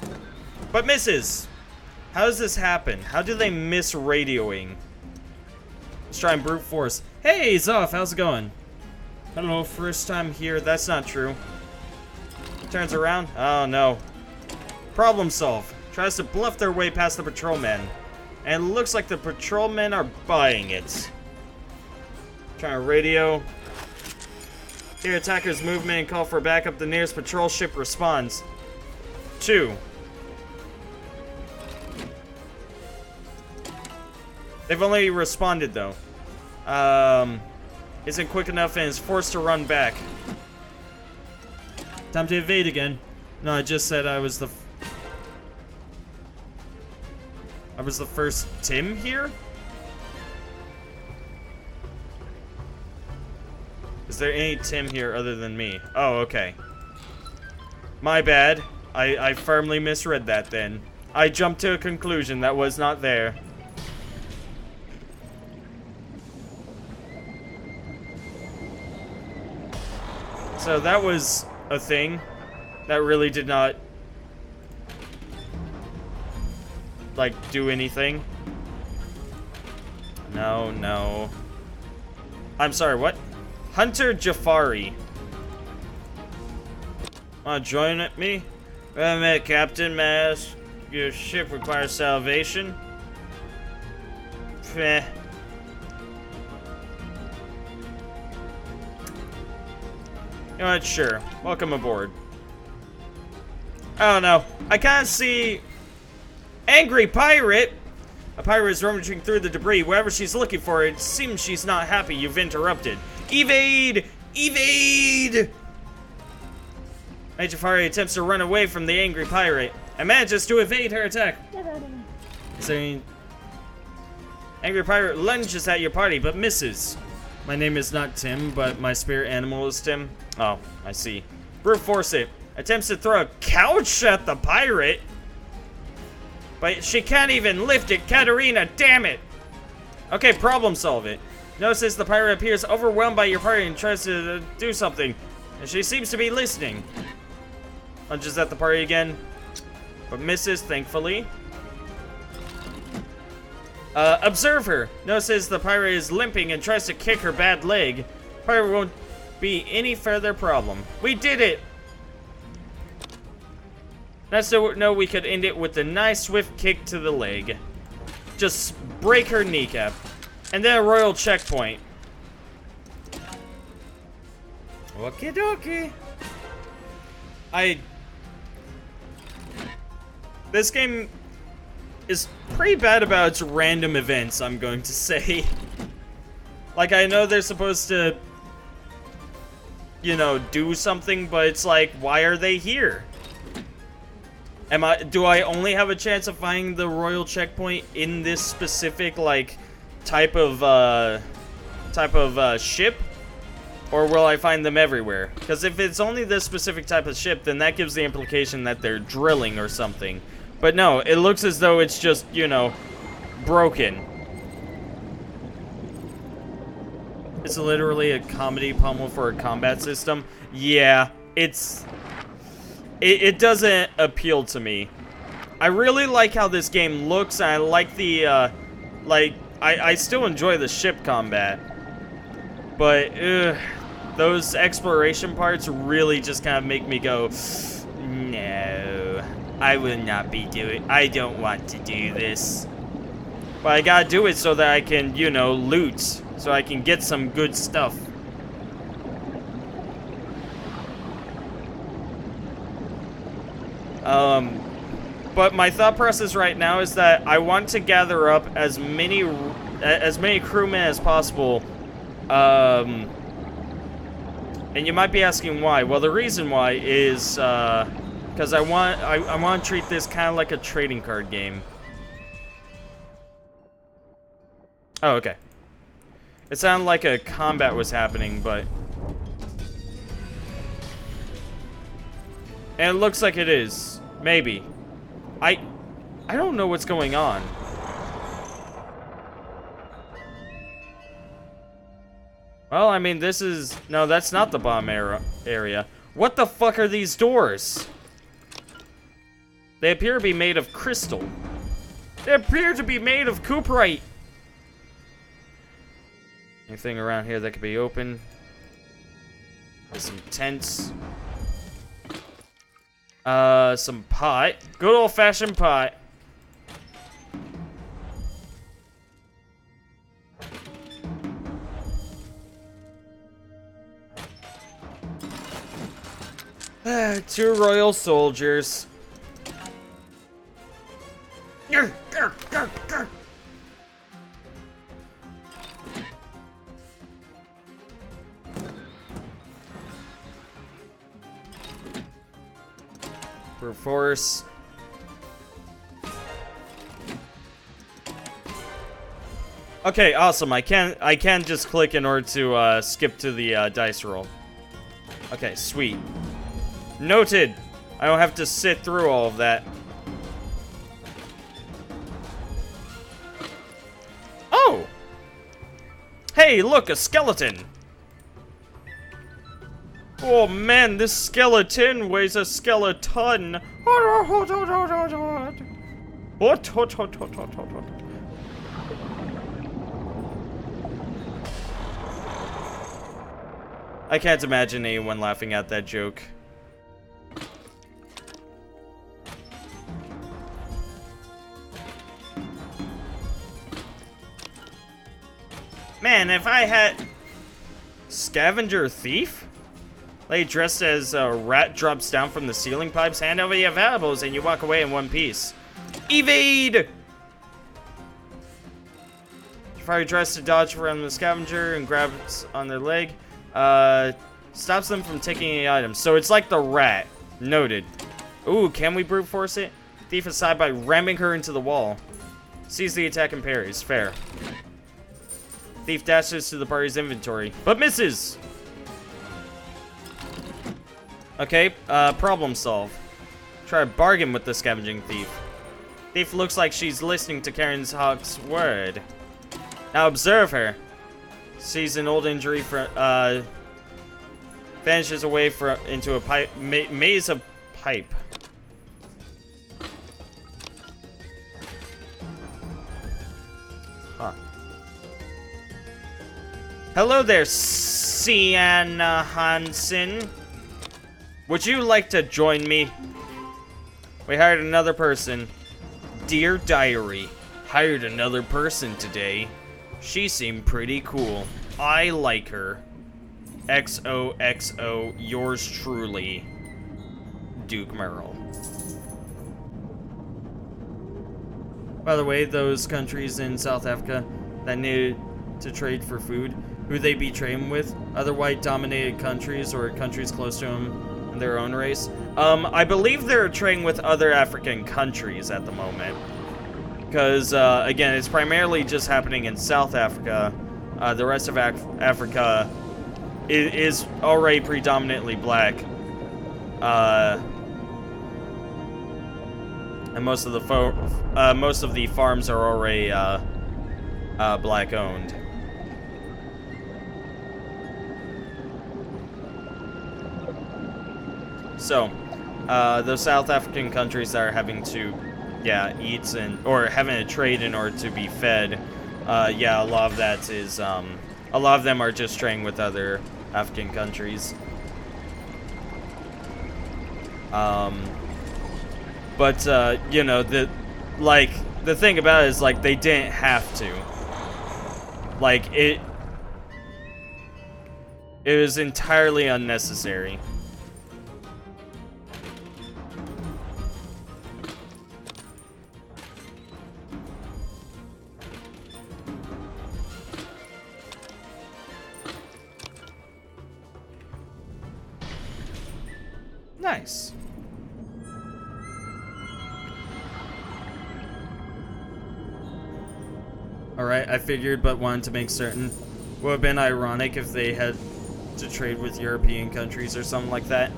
but misses. How does this happen? How do they miss radioing? Let's try and brute force. Hey, Zoff, how's it going? Hello, first time here. That's not true. Turns around. Oh, no. Problem solve. Tries to bluff their way past the patrolmen. And it looks like the patrolmen are buying it. Trying to radio. Hear attackers' movement and call for backup. The nearest patrol ship responds. 2. They've only responded, though. Isn't quick enough and is forced to run back. Time to evade again. No, I just said I was the first Tim here? Is there any Tim here other than me? Oh, okay. My bad. I firmly misread that then. I jumped to a conclusion that was not there. So that was a thing that really did not, like, do anything. No, no. I'm sorry, what? Hunter Jafari. Wanna join me? Captain Mask. Your ship requires salvation. Peh. You know what? Sure. Welcome aboard. Oh no. I can't see. Angry pirate! A pirate is rummaging through the debris. Wherever she's looking for, it seems she's not happy. You've interrupted. Evade! Evade! Jafari attempts to run away from the angry pirate and manages to evade her attack. So, angry pirate lunges at your party but misses. My name is not Tim, but my spirit animal is Tim. Oh, I see. Brute force it. Attempts to throw a couch at the pirate. But she can't even lift it. Katarina, damn it. Okay, problem solve it. Notices the pirate appears overwhelmed by your party and tries to do something. And she seems to be listening. Lunges at the party again, but misses, thankfully. Observe her. Notices the pirate is limping and tries to kick her bad leg. Pirate won't be any further problem. We did it! Nice to know we could end it with a nice swift kick to the leg. Just break her kneecap. And then a royal checkpoint. Okie dokie. This game is pretty bad about its random events, I'm going to say. Like, I know they're supposed to, you know, do something, but it's like, why are they here? Do I only have a chance of finding the royal checkpoint in this specific, like, type of ship? Or will I find them everywhere? Because if it's only this specific type of ship, then that gives the implication that they're drilling or something. But no, it looks as though it's just, you know, broken. It's literally a comedy pummel for a combat system. Yeah, it doesn't appeal to me. I really like how this game looks, and I like the, I still enjoy the ship combat. But, those exploration parts really just kind of make me go, no, I will not be doing, I don't want to do this. But I gotta do it so that I can, you know, loot, so I can get some good stuff. But my thought process right now is that I want to gather up as many crewmen as possible. And you might be asking why. Well, the reason why is because I want to treat this kind of like a trading card game. Oh, okay. It sounded like a combat was happening, but and it looks like it is. Maybe. I don't know what's going on. Well, I mean, this is... No, that's not the bomb area. What the fuck are these doors? They appear to be made of crystal. They appear to be made of cooperite. Anything around here that could be open? There's some tents. Some pot. Good old-fashioned pot. Two royal soldiers. Perforce. Okay, awesome. I can just click in order to skip to the dice roll. Okay, sweet. Noted. I don't have to sit through all of that. Oh! Hey, look, a skeleton! Oh man, this skeleton weighs a skeleton. I can't imagine anyone laughing at that joke. Man, if I had... Scavenger thief? Lady dressed as a rat drops down from the ceiling pipes, hand over your valuables, and you walk away in one piece. Evade! She fire dressed to dodge from the scavenger and grabs on their leg. Stops them from taking any items. So it's like the rat. Noted. Ooh, can we brute force it? Thief aside by ramming her into the wall. Sees the attack and parries. Fair. Thief dashes to the party's inventory, but misses! Okay, problem solve. Try to bargain with the scavenging thief. Thief looks like she's listening to Karen's Hawk's word. Now observe her. Sees an old injury vanishes away into a pipe maze of pipe. Huh. Hello there, Sienna Hansen. Would you like to join me? We hired another person. Dear Diary, hired another person today. She seemed pretty cool. I like her. XOXO, yours truly, Duke Merle. By the way, those countries in South Africa that needed to trade for food, who they be trading with? Other white-dominated countries or countries close to them in their own race? I believe they're trading with other African countries at the moment. Because, again, it's primarily just happening in South Africa. The rest of Africa is already predominantly black. And most of the farms are already black owned. So, those South African countries that are having to, eat or having to trade in order to be fed, a lot of that is, a lot of them are just trading with other African countries. But you know, the thing about it is, like, they didn't have to. Like, it was entirely unnecessary. Nice. Alright, I figured, but wanted to make certain. Would have been ironic if they had to trade with European countries or something like that.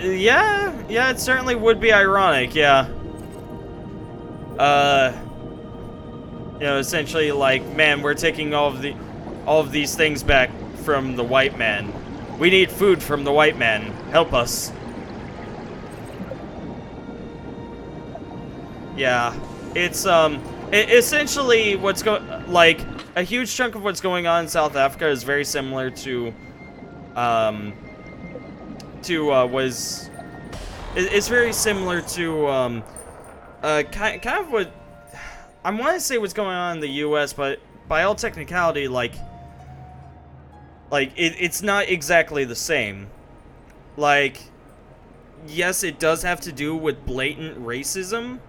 Yeah, it certainly would be ironic, yeah. You know, essentially, like, man, we're taking all of these things back from the white man. We need food from the white man. Help us. Yeah, it's essentially what's like a huge chunk of what's going on in South Africa is very similar to it's very similar to kind of what I want to say what's going on in the U.S., but by all technicality, like it's not exactly the same. Like, yes, it does have to do with blatant racism,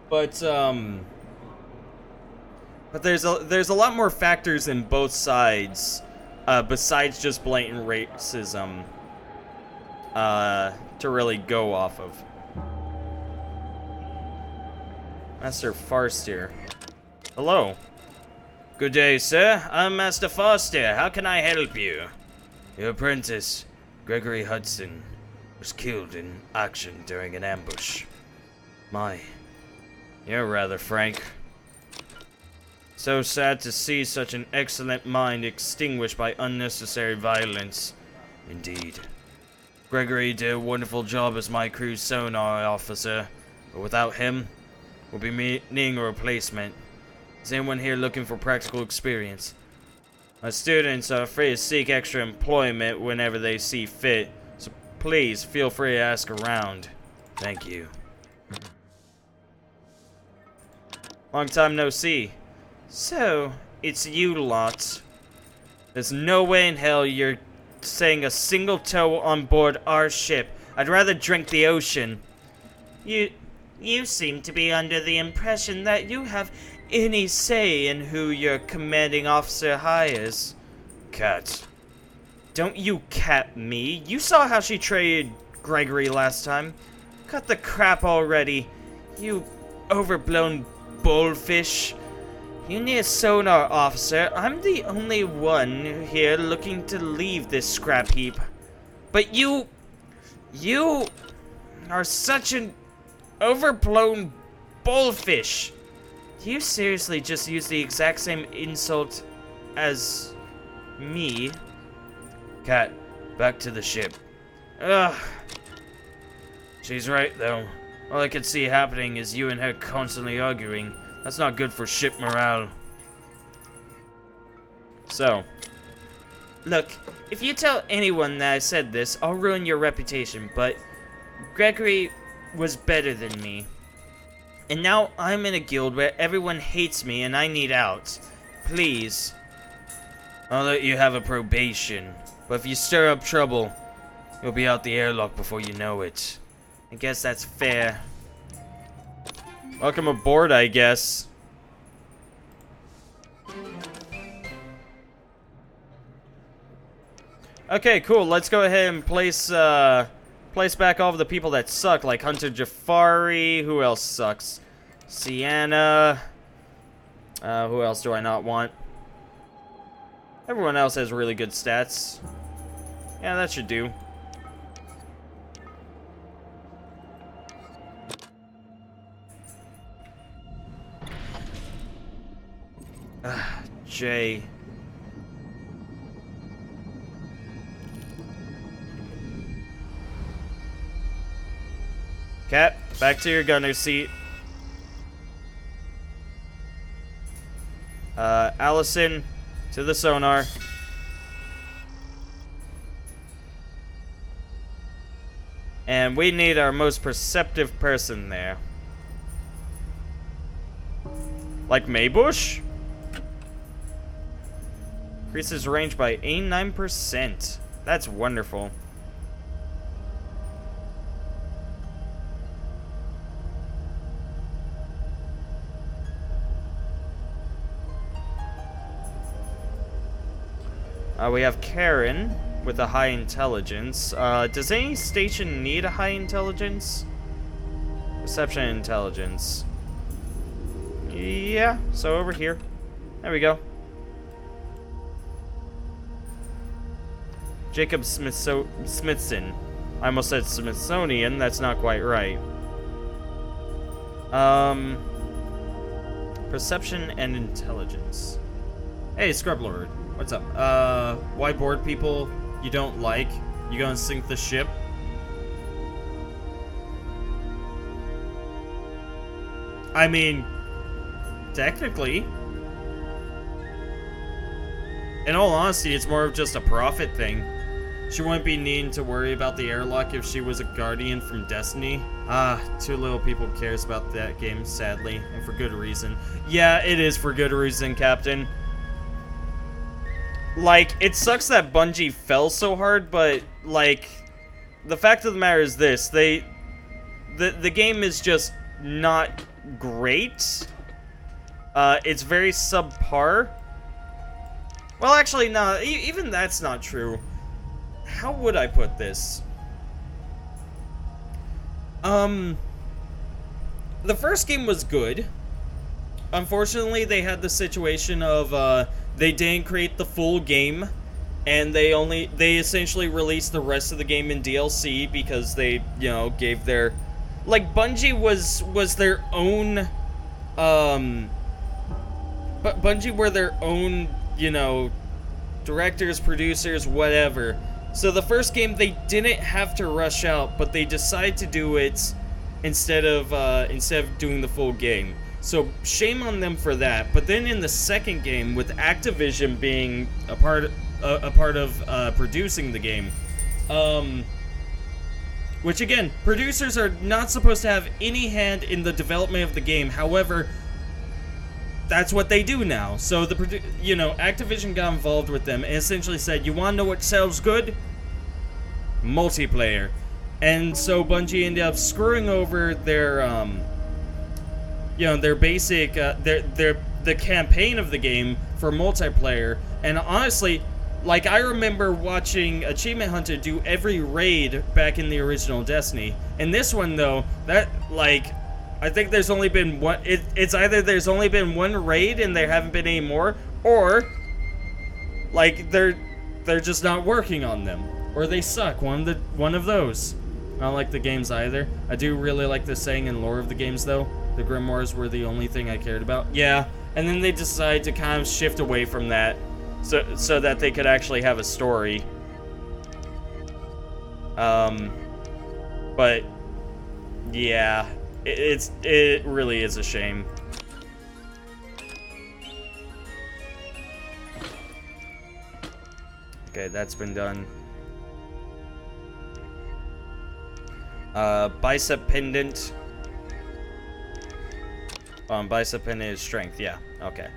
but there's a lot more factors in both sides besides just blatant racism to really go off of. Master Farsteer. Hello. Good day, sir. I'm Master Farsteer. How can I help you? Your apprentice. Gregory Hudson was killed in action during an ambush. My, you're rather frank. So sad to see such an excellent mind extinguished by unnecessary violence. Indeed. Gregory did a wonderful job as my crew's sonar officer, but without him, we'll be needing a replacement. Is anyone here looking for practical experience? My students are free to seek extra employment whenever they see fit, so please feel free to ask around. Thank you. Long time no see. So, it's you lot. There's no way in hell you're setting a single toe on board our ship. I'd rather drink the ocean. You seem to be under the impression that you have any say in who your commanding officer hires. Cat. Don't you cat me. You saw how she treated Gregory last time. Cut the crap already. You overblown bullfish. You need a sonar officer. I'm the only one here looking to leave this scrap heap. But you are such an overblown bullfish. You seriously just used the exact same insult as me? Cat, back to the ship. Ugh. She's right, though. All I can see happening is you and her constantly arguing. That's not good for ship morale. So, look, if you tell anyone that I said this, I'll ruin your reputation, but Gregory was better than me. And now I'm in a guild where everyone hates me and I need out. Please. I'll let you have a probation, but if you stir up trouble, you'll be out the airlock before you know it. I guess that's fair. Welcome aboard, I guess. Okay, cool. Let's go ahead and place back all of the people that suck, like Hunter Jafari. Who else sucks? Sienna. Who else do I not want? Everyone else has really good stats. Yeah, that should do. Jay. Cat, back to your gunner seat. Allison, to the sonar. And we need our most perceptive person there. Like Maybush? Increases range by 89%. That's wonderful. We have Karen with a high intelligence. Does any station need a high intelligence? Perception and intelligence. Yeah, so over here. There we go. Jacob Smithson. I almost said Smithsonian, that's not quite right. Perception and intelligence. Hey, Scrublord. What's up? Whiteboard people you don't like? You gonna sink the ship? I mean, technically. In all honesty, it's more of just a profit thing. She wouldn't be needing to worry about the airlock if she was a guardian from Destiny. Too little people cares about that game, sadly, and for good reason. Yeah, it is for good reason, Captain. Like, it sucks that Bungie fell so hard, but, like, the fact of the matter is this, the game is just not great. It's very subpar. Well, actually, no, even that's not true. How would I put this? The first game was good. Unfortunately, they had the situation of, they didn't create the full game, and they essentially released the rest of the game in DLC because they, you know, gave their, like, Bungie was their own, but Bungie were their own, you know, directors, producers, whatever. So the first game they didn't have to rush out, but they decided to do it instead of doing the full game. So shame on them for that. But then in the second game, with Activision being a part of producing the game, which again, producers are not supposed to have any hand in the development of the game. However, that's what they do now. So Activision got involved with them and essentially said, "You want to know what sells good? Multiplayer." And so Bungie ended up screwing over their their basic the campaign of the game for multiplayer. And honestly, like, I remember watching Achievement Hunter do every raid back in the original Destiny. In this one though, that, like, I think there's only been one. It's either there's only been one raid and there haven't been any more, or like they're just not working on them, or they suck. One of those. I don't like the games either. I do really like the saying and lore of the games though. The Grimoires were the only thing I cared about. Yeah, and then they decided to kind of shift away from that, so that they could actually have a story. But yeah. It really is a shame. Okay, that's been done. Bicep pendant. Bicep pendant is strength, yeah, okay.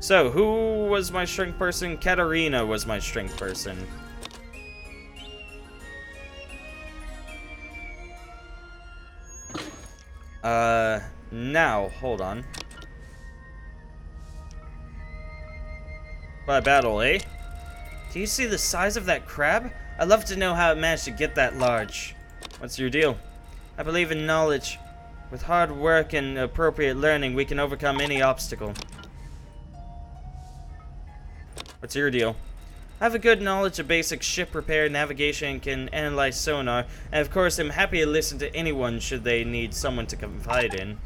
So, who was my strength person? Katarina was my strength person. Now, hold on. By battle, eh? Do you see the size of that crab? I'd love to know how it managed to get that large. What's your deal? I believe in knowledge. With hard work and appropriate learning, we can overcome any obstacle. What's your deal? I have a good knowledge of basic ship repair, navigation, and can analyze sonar, and of course I'm happy to listen to anyone should they need someone to confide in.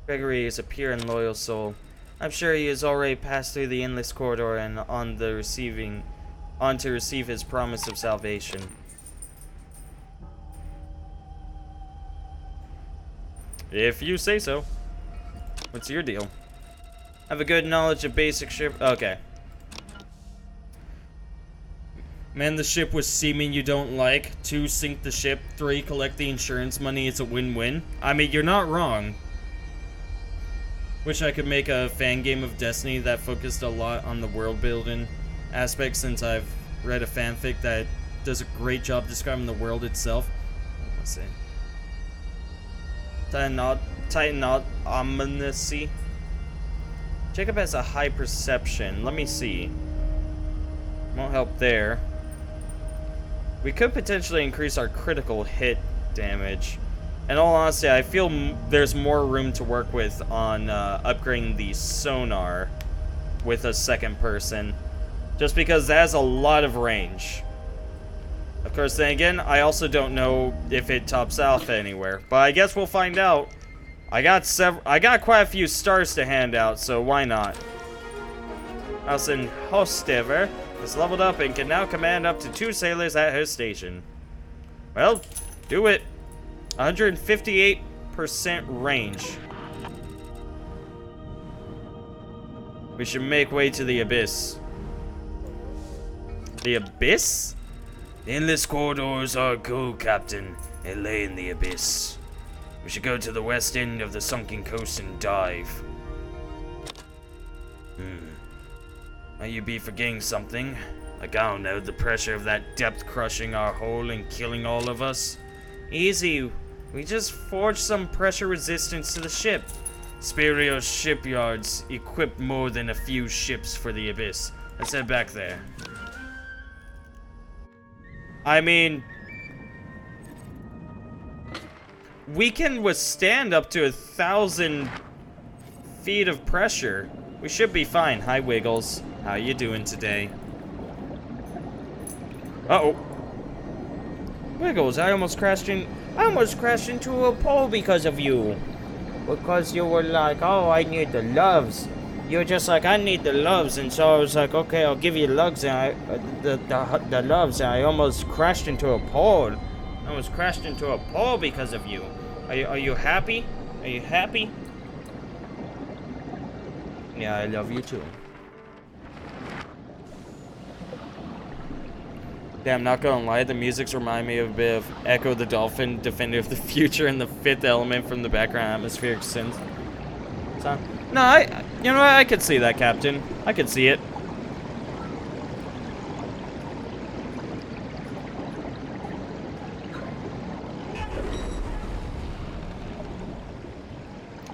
Gregory is a pure and loyal soul. I'm sure he has already passed through the endless corridor and on to receive his promise of salvation. If you say so. What's your deal? I have a good knowledge of basic ship. Okay. Man the ship with seamen you don't like. 2, sink the ship. 3, collect the insurance money. It's a win-win. I mean, you're not wrong. Wish I could make a fan game of Destiny that focused a lot on the world building aspect, since I've read a fanfic that does a great job describing the world itself. Let's see. Titan ominousy. Jacob has a high perception. Let me see. Won't help there. We could potentially increase our critical hit damage. In all honesty, I feel there's more room to work with on upgrading the sonar with a second person, just because that has a lot of range. Of course, then again, I also don't know if it tops alpha anywhere, but I guess we'll find out. I got quite a few stars to hand out, so why not? Alison Hostever is leveled up and can now command up to 2 sailors at her station. Well, do it. 158% range. We should make way to the abyss. The abyss? The endless corridors are cool, Captain. They lay in the abyss. We should go to the west end of the sunken coast and dive. Might you be forgetting something? Like, I don't know, the pressure of that depth crushing our hull and killing all of us? Easy. We just forged some pressure resistance to the ship. Spirio's shipyards equipped more than a few ships for the abyss. Let's head back there. I mean, we can withstand up to 1,000 feet of pressure. We should be fine. Hi, Wiggles. How you doing today? Uh-oh. Wiggles, I almost crashed into a pole because of you. Because you were like, oh, I need the loves. You were just like, I need the loves, and so I was like, okay, I'll give you loves, and the loves, and I almost crashed into a pole. I almost crashed into a pole because of you. Are you happy? Are you happy? Yeah, I love you too. Damn, not gonna lie, the music's remind me of a bit of Echo the Dolphin, Defender of the Future, and the Fifth Element from the background atmospheric synth song. No, you know what, I could see that, Captain. I could see it.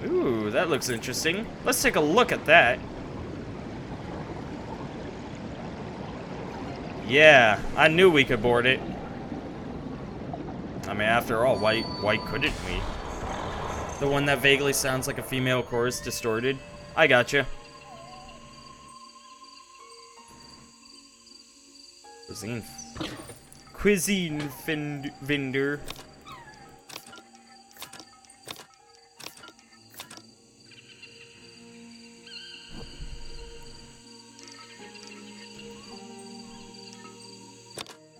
Ooh, that looks interesting. Let's take a look at that. Yeah, I knew we could board it. I mean, after all, why couldn't we? The one that vaguely sounds like a female chorus distorted. I gotcha. Cuisine vendor.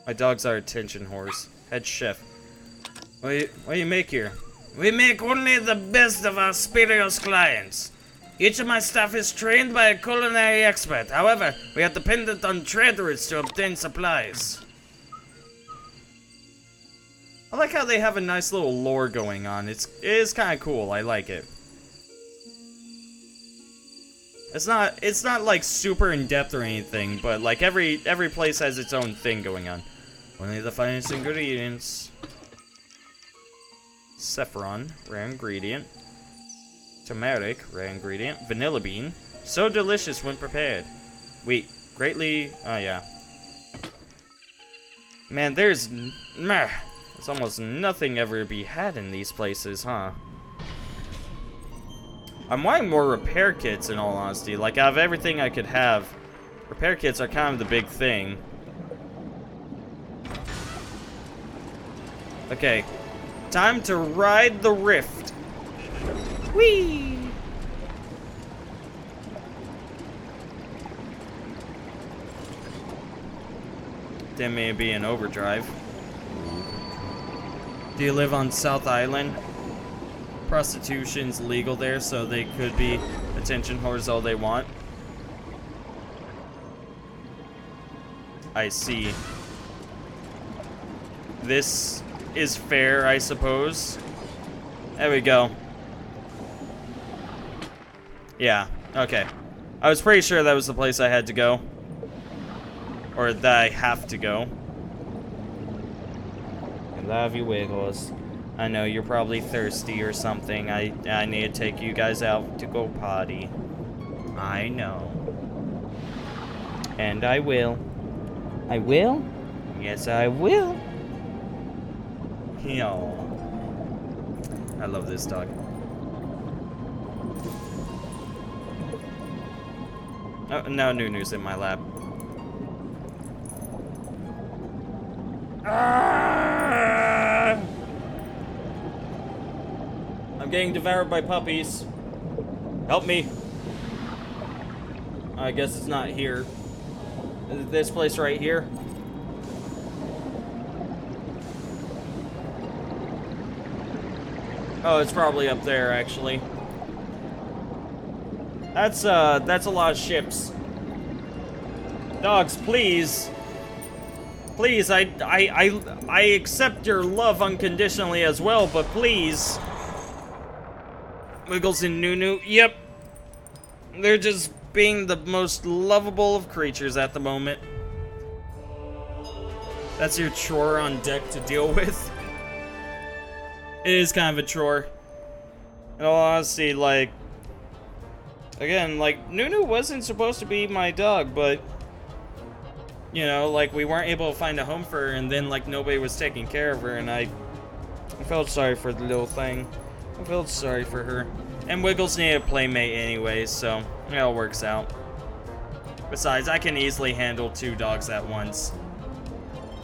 My dogs are attention whores. Head chef. What do you make here? We make only the best of our spurious clients. Each of my staff is trained by a culinary expert. However, we are dependent on trade routes to obtain supplies. I like how they have a nice little lore going on. It is kind of cool. I like it. It's not like super in depth or anything, but like every place has its own thing going on. Only the finest ingredients. Saffron, rare ingredient. Turmeric, rare ingredient. Vanilla bean, so delicious when prepared. Wheat, greatly. Oh yeah. Man, there's almost nothing ever to be had in these places, huh? I'm wanting more repair kits, in all honesty. Like, out of everything I could have, repair kits are kind of the big thing. Okay, time to ride the Rift. Whee! That may be an overdrive. Do you live on South Island? Prostitution's legal there, so they could be attention whores all they want. I see. This is fair, I suppose. There we go. Yeah, okay. I was pretty sure that was the place I had to go. Or that I have to go. I love you, Wiggles. I know you're probably thirsty or something. I need to take you guys out to go potty. I know. And I will. I will? Yes, I will. Yo. I love this dog. Oh, now Nunu's in my lap. Ah! I'm getting devoured by puppies. Help me. I guess it's not here. Is it this place right here? Oh, it's probably up there, actually. That's a lot of ships. Dogs, please. Please, I accept your love unconditionally as well, but please. Wiggles and Nunu, yep. They're just being the most lovable of creatures at the moment. That's your chore on deck to deal with. It is kind of a chore. In all honesty, like, again, like, Nunu wasn't supposed to be my dog, but, you know, like, we weren't able to find a home for her, and then, like, nobody was taking care of her, and I felt sorry for the little thing. I felt sorry for her. And Wiggles need a playmate anyway, so it all works out. Besides, I can easily handle 2 dogs at once.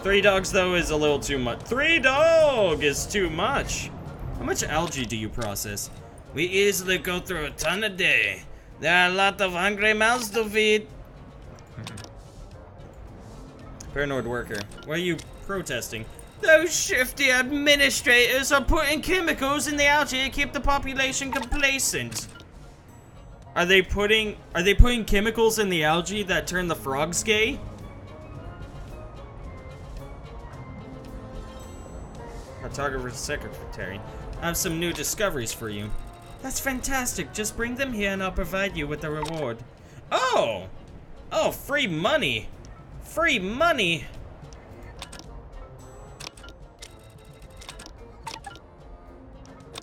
3 dogs, though, is a little too much. 3 dog is too much. How much algae do you process? We easily go through a ton a day. There are a lot of hungry mouths to feed. Paranoid worker, why are you protesting? Those shifty administrators are putting chemicals in the algae to keep the population complacent. Are they putting chemicals in the algae that turn the frogs gay? Cartographer's secretary. I have some new discoveries for you. That's fantastic. Just bring them here and I'll provide you with a reward. Oh! Oh, free money. Free money.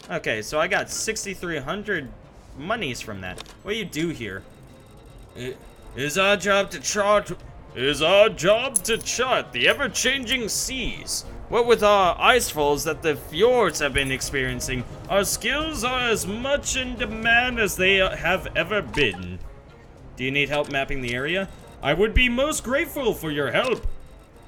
Okay, so I got 6,300 monies from that. What do you do here? It is our job to chart. It is our job to chart the ever-changing seas. What with our icefalls that the fjords have been experiencing, our skills are as much in demand as they have ever been. Do you need help mapping the area? I would be most grateful for your help.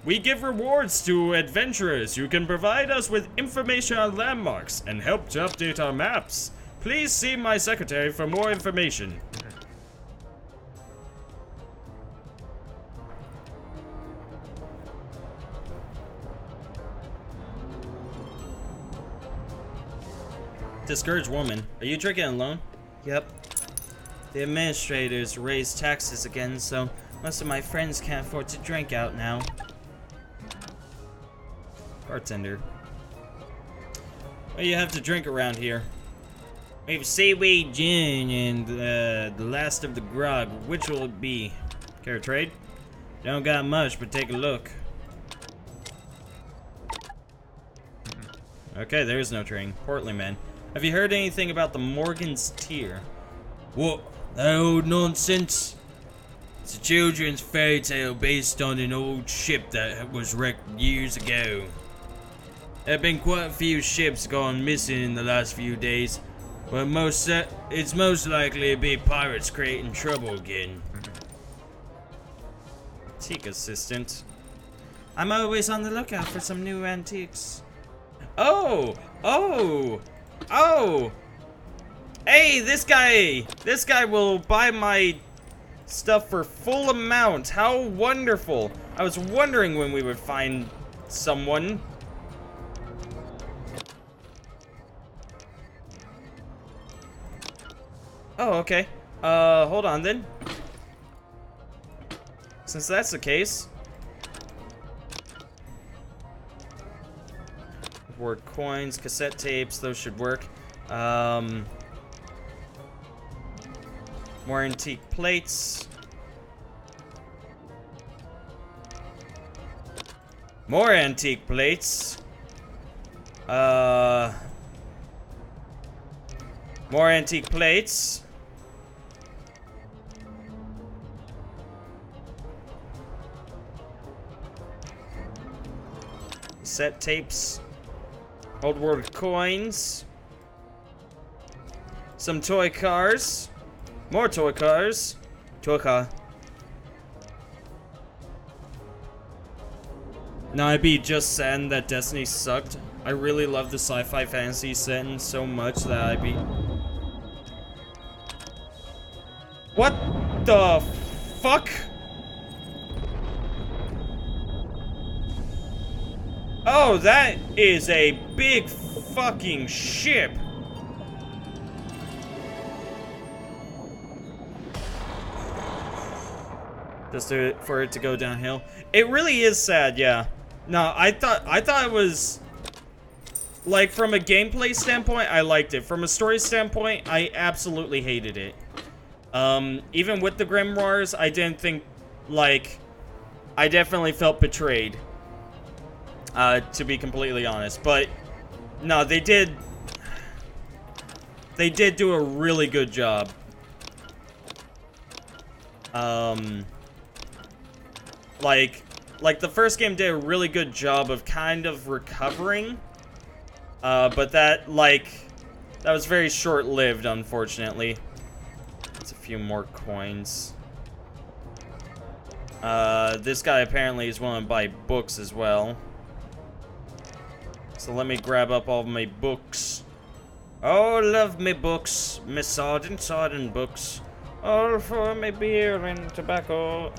We give rewards to adventurers who can provide us with information on landmarks and help to update our maps. Please see my secretary for more information. Discouraged woman. Are you drinking alone? Yep. The administrators raised taxes again, so most of my friends can't afford to drink out now. Bartender. What do you have to drink around here? We have seaweed gin and the last of the grog. Which will it be? Care to trade? Don't got much, but take a look. Okay, there is no trading. Portly man. Have you heard anything about the Morgan's Tier? What? That old nonsense? It's a children's fairy tale based on an old ship that was wrecked years ago. There have been quite a few ships gone missing in the last few days, but it's most likely to be pirates creating trouble again. Antique assistant. I'm always on the lookout for some new antiques. Oh! Oh! Oh! Hey, this guy will buy my stuff for full amount. How wonderful. I was wondering when we would find someone. Oh, okay. Hold on then. Since that's the case. Word coins, cassette tapes, those should work. More antique plates. More antique plates. More antique plates. Cassette tapes. Old world coins. Some toy cars. More toy cars. Toy car. Now I'd be just sad that Destiny sucked. I really love the sci-fi fantasy setting so much that I'd be... What the fuck? Oh, that is a big fucking ship. Just for it to go downhill. It really is sad, yeah. No, I thought it was... Like, from a gameplay standpoint, I liked it. From a story standpoint, I absolutely hated it. Even with the Grimoires, I didn't think... Like, I definitely felt betrayed. To be completely honest. But, no, they did do a really good job. Like the first game did a really good job of kind of recovering. But that, like, That was very short-lived, unfortunately. That's a few more coins. This guy apparently is willing to buy books as well. So let me grab up all of my books. Oh, love me books. Me sardine books. All for me beer and tobacco.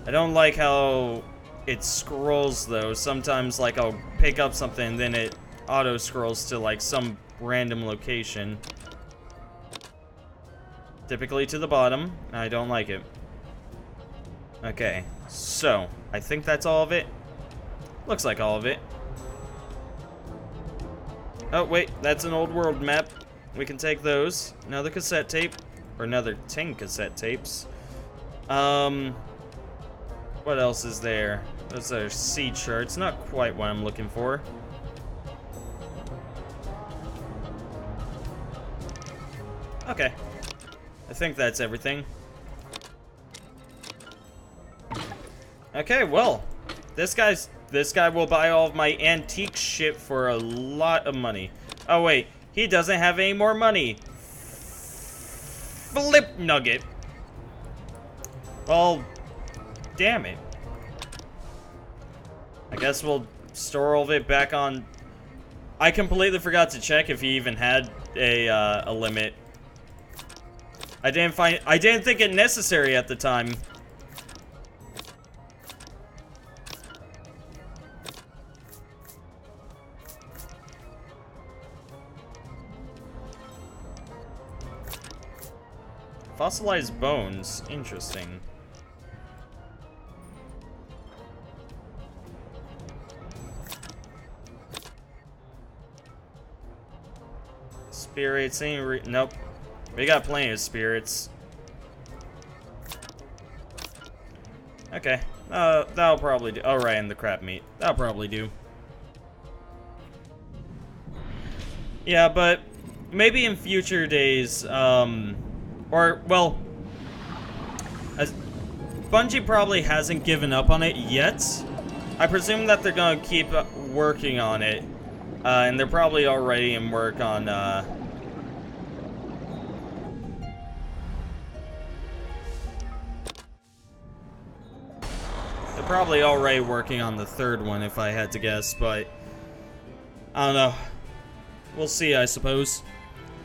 I don't like how it scrolls though. Sometimes like I'll pick up something and then it auto scrolls to like some random location. Typically to the bottom. I don't like it. Okay, so I think that's all of it. Looks like all of it. Oh wait, that's an old world map. We can take those. Another cassette tape. Or another 10 cassette tapes. What else is there? Those are sea charts. Not quite what I'm looking for. Okay. I think that's everything. Okay, well, this guy will buy all of my antique shit for a lot of money. Oh wait, he doesn't have any more money. Flip nugget. Well, damn it. I guess we'll store all of it back on. I completely forgot to check if he even had a limit. I didn't think it necessary at the time. Fossilized bones. Interesting. Spirits ain't nope. We got plenty of spirits. Okay. That'll probably do. Oh, right, and the crab meat. That'll probably do. Yeah, but maybe in future days, or, well, Bungie probably hasn't given up on it yet. I presume that they're gonna keep working on it. And they're probably already in work on, they're probably already working on the third one, if I had to guess, but I don't know. We'll see, I suppose.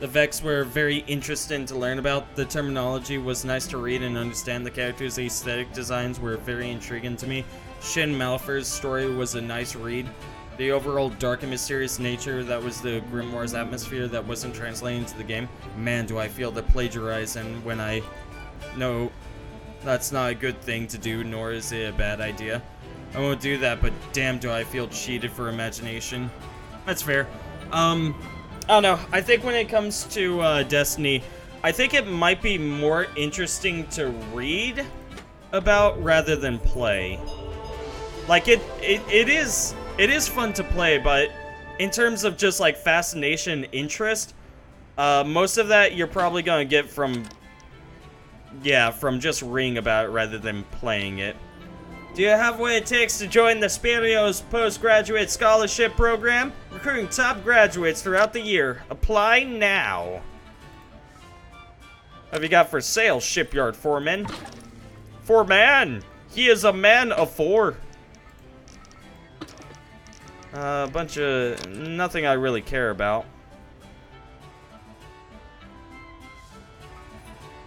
The Vex were very interesting to learn about. The terminology was nice to read and understand. The characters' aesthetic designs were very intriguing to me. Shin Malphur's story was a nice read. The overall dark and mysterious nature that was the Grimoire's atmosphere that wasn't translated into the game. Man, do I feel the plagiarizing when I know that's not a good thing to do, nor is it a bad idea. I won't do that, but damn do I feel cheated for imagination. That's fair. I don't know. I think when it comes to Destiny, I think it might be more interesting to read about rather than play. Like it is fun to play, but in terms of just like fascination, interest, most of that you're probably gonna get from just reading about it rather than playing it. Do you have what it takes to join the Spirios Postgraduate Scholarship Program? Recruiting top graduates throughout the year. Apply now. What have you got for sale, shipyard foreman? Foreman! He is a man of four. A bunch of nothing I really care about.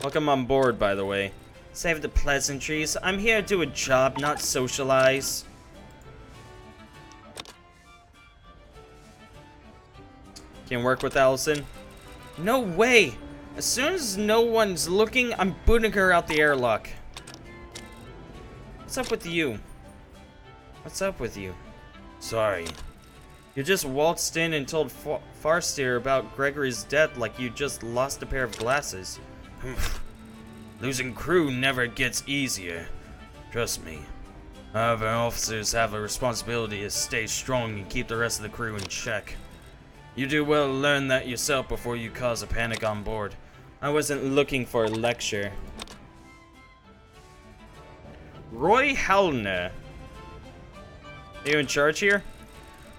Welcome on board, by the way. Save the pleasantries. I'm here to do a job, not socialize. Can work with Allison? No way! As soon as no one's looking, I'm booting her out the airlock. What's up with you? What's up with you? Sorry. You just waltzed in and told Farsteer about Gregory's death like you just lost a pair of glasses. Losing crew never gets easier. Trust me. However, officers have a responsibility to stay strong and keep the rest of the crew in check. You do well to learn that yourself before you cause a panic on board. I wasn't looking for a lecture. Roy Hellner. You in charge here?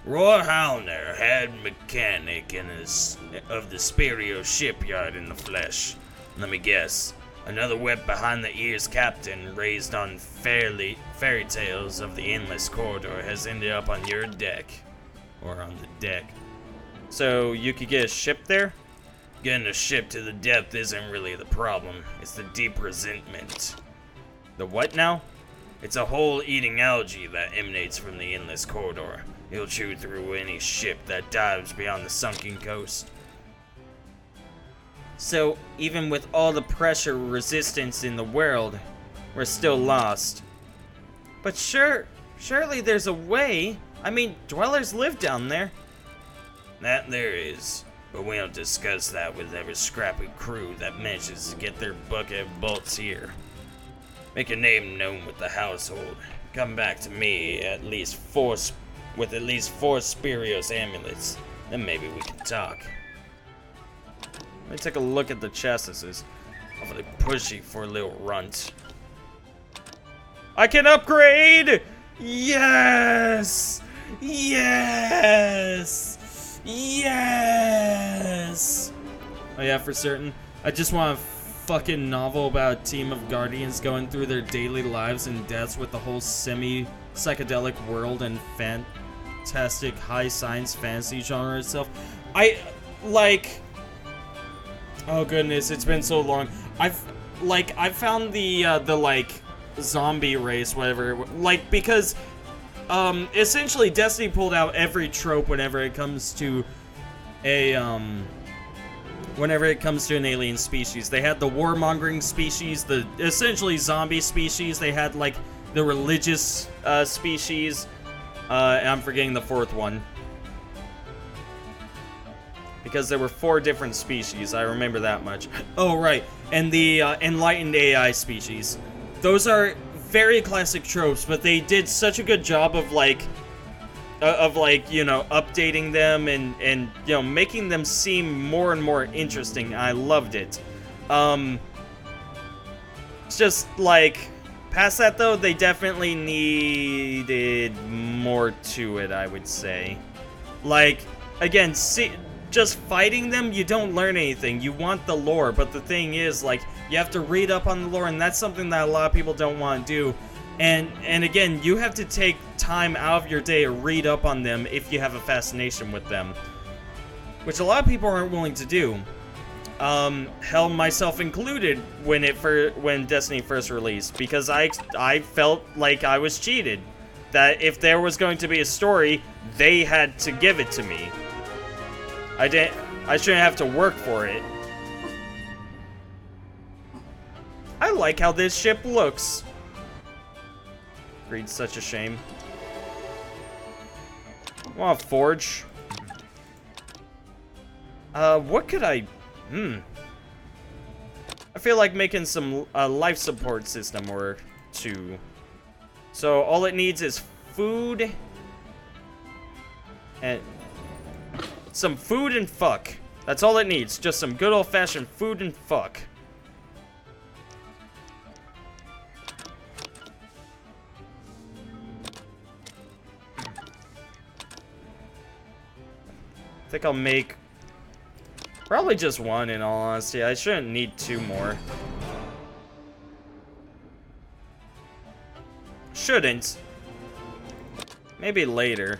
Roy Halner, head mechanic of the Sperio shipyard in the flesh. Let me guess. Another wet behind the ears captain raised on fairy tales of the endless corridor has ended up on your deck. Or on the deck. So you could get a ship there? Getting a ship to the depth isn't really the problem. It's the deep resentment. The what now? It's a hole eating algae that emanates from the endless corridor. It'll chew through any ship that dives beyond the sunken coast. So, even with all the pressure resistance in the world, we're still lost. But surely there's a way. I mean, dwellers live down there. That there is. But we don't discuss that with every scrappy crew that manages to get their bucket of bolts here. Make your name known with the household. Come back to me with at least four Spirios amulets. Then maybe we can talk. Let me take a look at the chassis. Awfully pushy for a little runt. I can upgrade! Yes! Yes! Yes! Oh yeah, for certain. I just want a fucking novel about a team of guardians going through their daily lives and deaths with the whole semi-psychedelic world and fantastic high science fantasy genre itself. Oh goodness, it's been so long. I've found the like zombie race, whatever. Like, because essentially Destiny pulled out every trope whenever it comes to an alien species. They had the warmongering species, the essentially zombie species. They had like the religious species. And I'm forgetting the fourth one. Because there were 4 different species, I remember that much. Oh, right, and the enlightened AI species. Those are very classic tropes, but they did such a good job of you know, updating them and you know, making them seem more and more interesting. I loved it. It's just like, past that though, they definitely needed more to it, I would say. Like, again, just fighting them, you don't learn anything. You want the lore, but the thing is, like, you have to read up on the lore, and that's something that a lot of people don't want to do. And again, you have to take time out of your day to read up on them if you have a fascination with them, which a lot of people aren't willing to do. Hell, myself included, when Destiny first released, because I felt like I was cheated. That if there was going to be a story, they had to give it to me. I shouldn't have to work for it. I like how this ship looks. Greed's such a shame. I want to forge. What could I... I feel like making some life support system or 2. So all it needs is food and some food and fuck. That's all it needs. Just some good old-fashioned food and fuck. I think I'll make probably just 1, in all honesty. I shouldn't need 2 more. Shouldn't. Maybe later.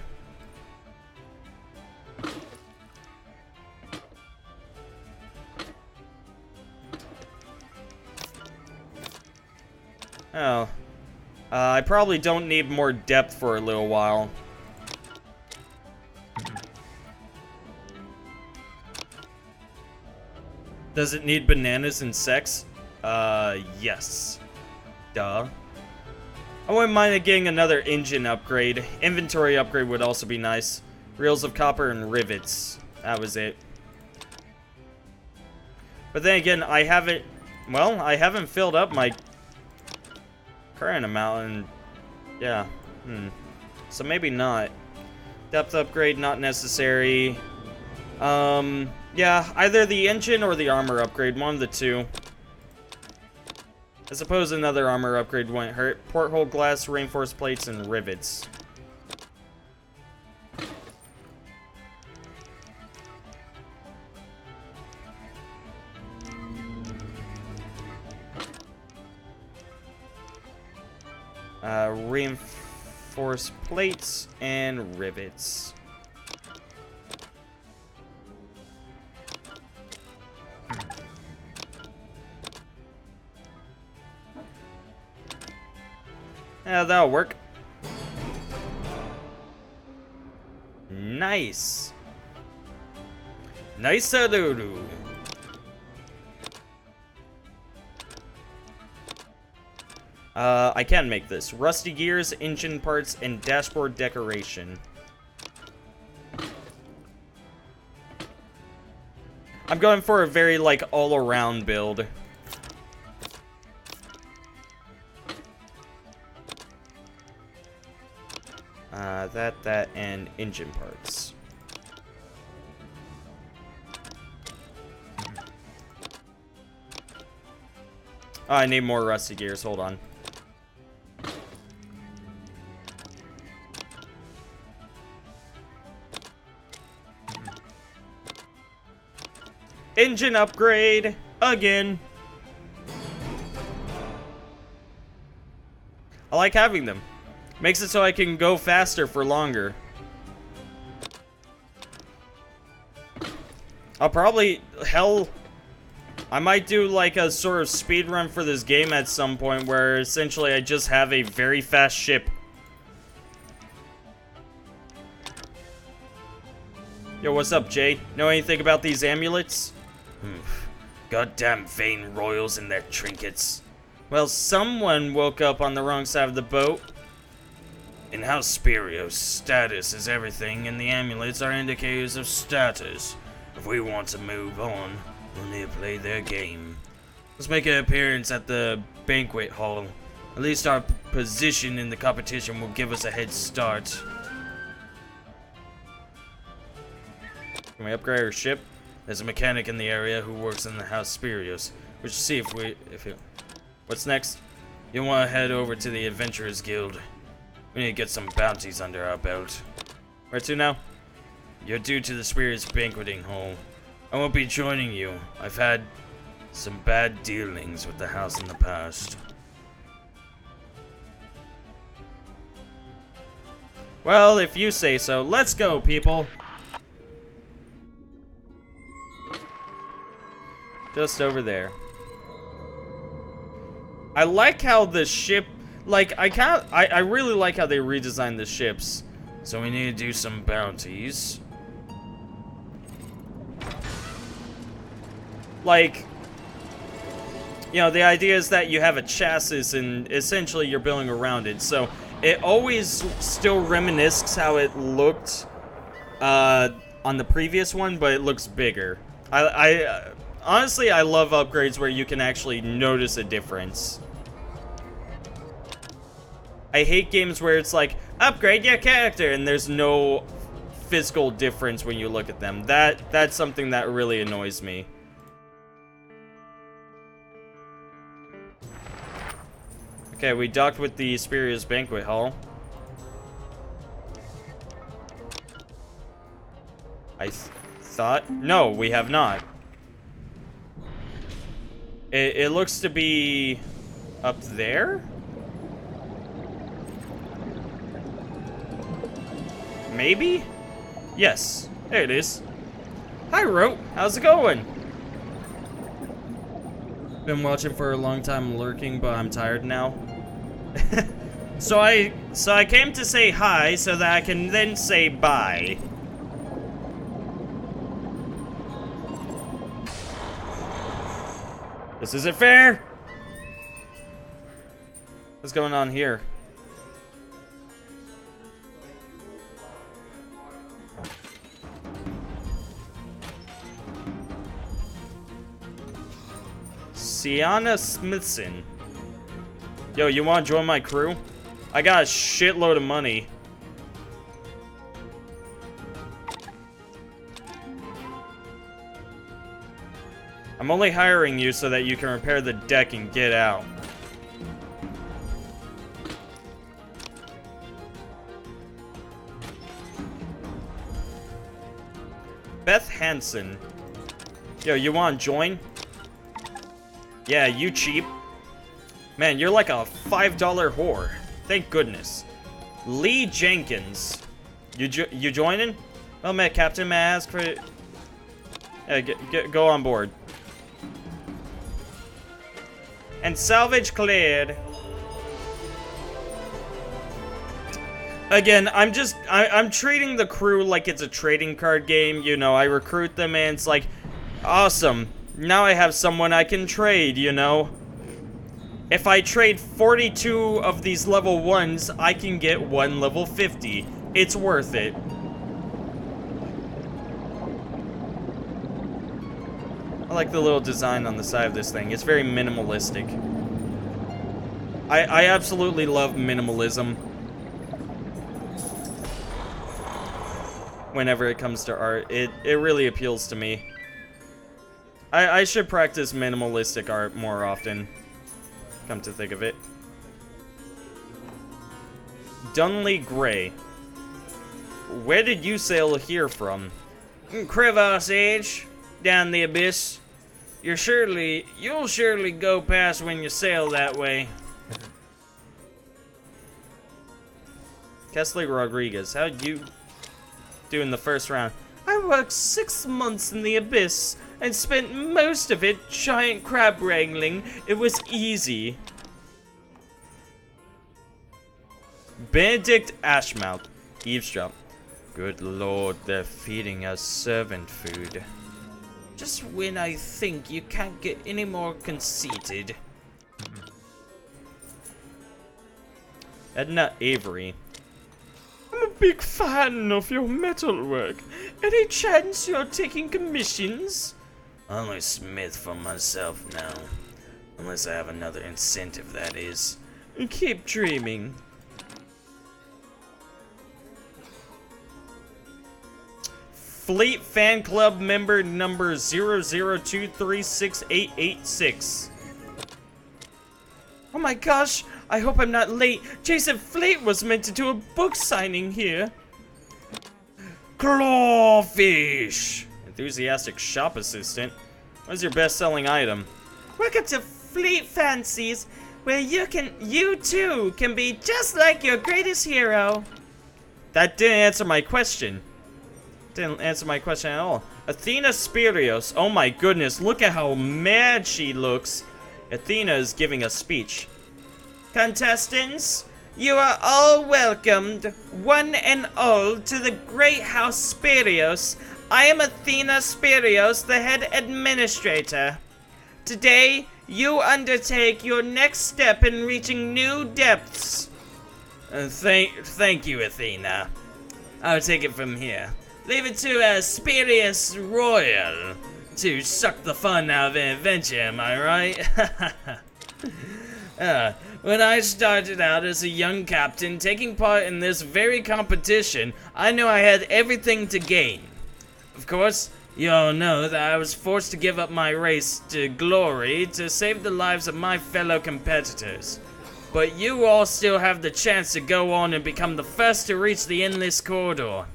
Oh. I probably don't need more depth for a little while. Does it need bananas and sex? Yes. Duh. I wouldn't mind getting another engine upgrade. Inventory upgrade would also be nice. Reels of copper and rivets. That was it. But then again, I haven't filled up my current amount, and yeah. So maybe not. Depth upgrade, not necessary. Yeah, either the engine or the armor upgrade, one of the 2. I suppose another armor upgrade wouldn't hurt. Porthole glass, reinforced plates, and rivets. Reinforced plates and rivets. Yeah, that'll work. Nice. Nice-a-doo-doo. I can make this. Rusty gears, engine parts, and dashboard decoration. I'm going for a very, like, all-around build. That, and engine parts. Oh, I need more rusty gears. Hold on. Engine upgrade again. I like having them. Makes it so I can go faster for longer. I'll probably, hell, I might do like a sort of speed run for this game at some point where essentially I just have a very fast ship. Yo, what's up, Jay? Know anything about these amulets? Goddamn vain royals and their trinkets. Well, someone woke up on the wrong side of the boat. In House Spyrios, status is everything, and the amulets are indicators of status. If we want to move on, we'll need to play their game. Let's make an appearance at the banquet hall. At least our position in the competition will give us a head start. Can we upgrade our ship? There's a mechanic in the area who works in the House Spyrios. We should see what's next? You'll want to head over to the Adventurers Guild. We need to get some bounties under our belt. Where to now? You're due to the Spyrios banqueting hall. I won't be joining you. I've had some bad dealings with the house in the past. Well, if you say so, let's go, people. Just over there. I like how the ship, like, I really like how they redesigned the ships. So we need to do some bounties. Like, you know, the idea is that you have a chassis and essentially you're building around it. So it always still reminisces how it looked on the previous one, but it looks bigger. Honestly, I love upgrades where you can actually notice a difference. I hate games where it's like, upgrade your character, and there's no physical difference when you look at them. That's something that really annoys me. Okay, we docked with the Spyrios Banquet Hall. I thought... No, we have not. It looks to be up there? Maybe? Yes, there it is. Hi, Rote. How's it going? Been watching for a long time, lurking, but I'm tired now. So I came to say hi so that I can then say bye. This isn't fair. What's going on here? Sienna Smithson. Yo, you want to join my crew? I got a shitload of money. I'm only hiring you so that you can repair the deck and get out. Beth Hansen. Yo, you want to join? Yeah, you cheap. Man, you're like a $5 whore. Thank goodness. Lee Jenkins. You joining? Well met, Captain. May I ask for... go on board. And salvage cleared. Again, I'm treating the crew like it's a trading card game. You know, I recruit them and it's like, awesome. Now I have someone I can trade, you know. If I trade 42 of these level 1s, I can get 1 level 50. It's worth it. I like the little design on the side of this thing. It's very minimalistic. I absolutely love minimalism. Whenever it comes to art, it really appeals to me. I should practice minimalistic art more often, come to think of it. Dunley Gray. Where did you sail here from? Crevasse Edge, down the abyss. You'll surely go past when you sail that way. Kesley Rodriguez, how'd you do in the first round? I worked 6 months in the abyss and spent most of it giant crab wrangling. It was easy. Benedict Ashmouth. Eavesdrop. Good lord, they're feeding us servant food. Just when I think you can't get any more conceited. Edna Avery. I'm a big fan of your metalwork. Any chance you're taking commissions? Only smith for myself now. Unless I have another incentive, that is. Keep dreaming. Fleet Fan Club member number 002368886. Oh my gosh, I hope I'm not late. Jason Fleet was meant to do a book signing here. Clawfish! Enthusiastic shop assistant. What's your best-selling item? Welcome to Fleet Fancies, where you too can be just like your greatest hero. That didn't answer my question. Didn't answer my question at all. Athena Spirios. Oh my goodness, look at how mad she looks. Athena is giving a speech. Contestants, you are all welcomed, one and all, to the great house Spirios. I am Athena Spirios, the head administrator. Today, you undertake your next step in reaching new depths. Thank you, Athena. I'll take it from here. Leave it to Spirius Royal to suck the fun out of an adventure, am I right? When I started out as a young captain taking part in this very competition, I knew I had everything to gain. Of course, you all know that I was forced to give up my race to glory to save the lives of my fellow competitors. But you all still have the chance to go on and become the first to reach the Endless Corridor.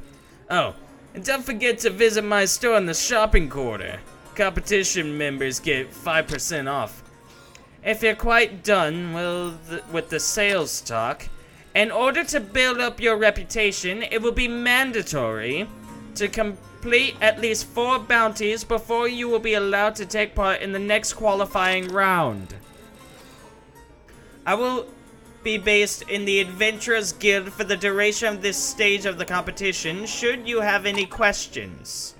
Oh, and don't forget to visit my store in the shopping quarter. Competition members get 5% off. If you're quite done with the sales talk, in order to build up your reputation, it will be mandatory to complete at least 4 bounties before you will be allowed to take part in the next qualifying round. I will be based in the Adventurers Guild for the duration of this stage of the competition, should you have any questions.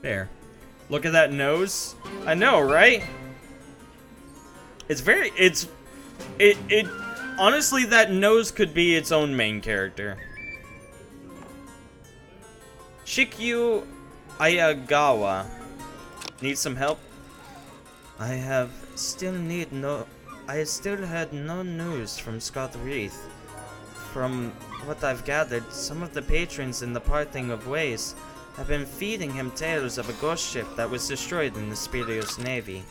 There. Look at that nose. I know, right? Honestly, that nose could be its own main character. Shikyu Ayagawa. Need some help? I still heard no news from Scott Wreath. From what I've gathered, some of the patrons in the Parting of Ways have been feeding him tales of a ghost ship that was destroyed in the Spirios Navy.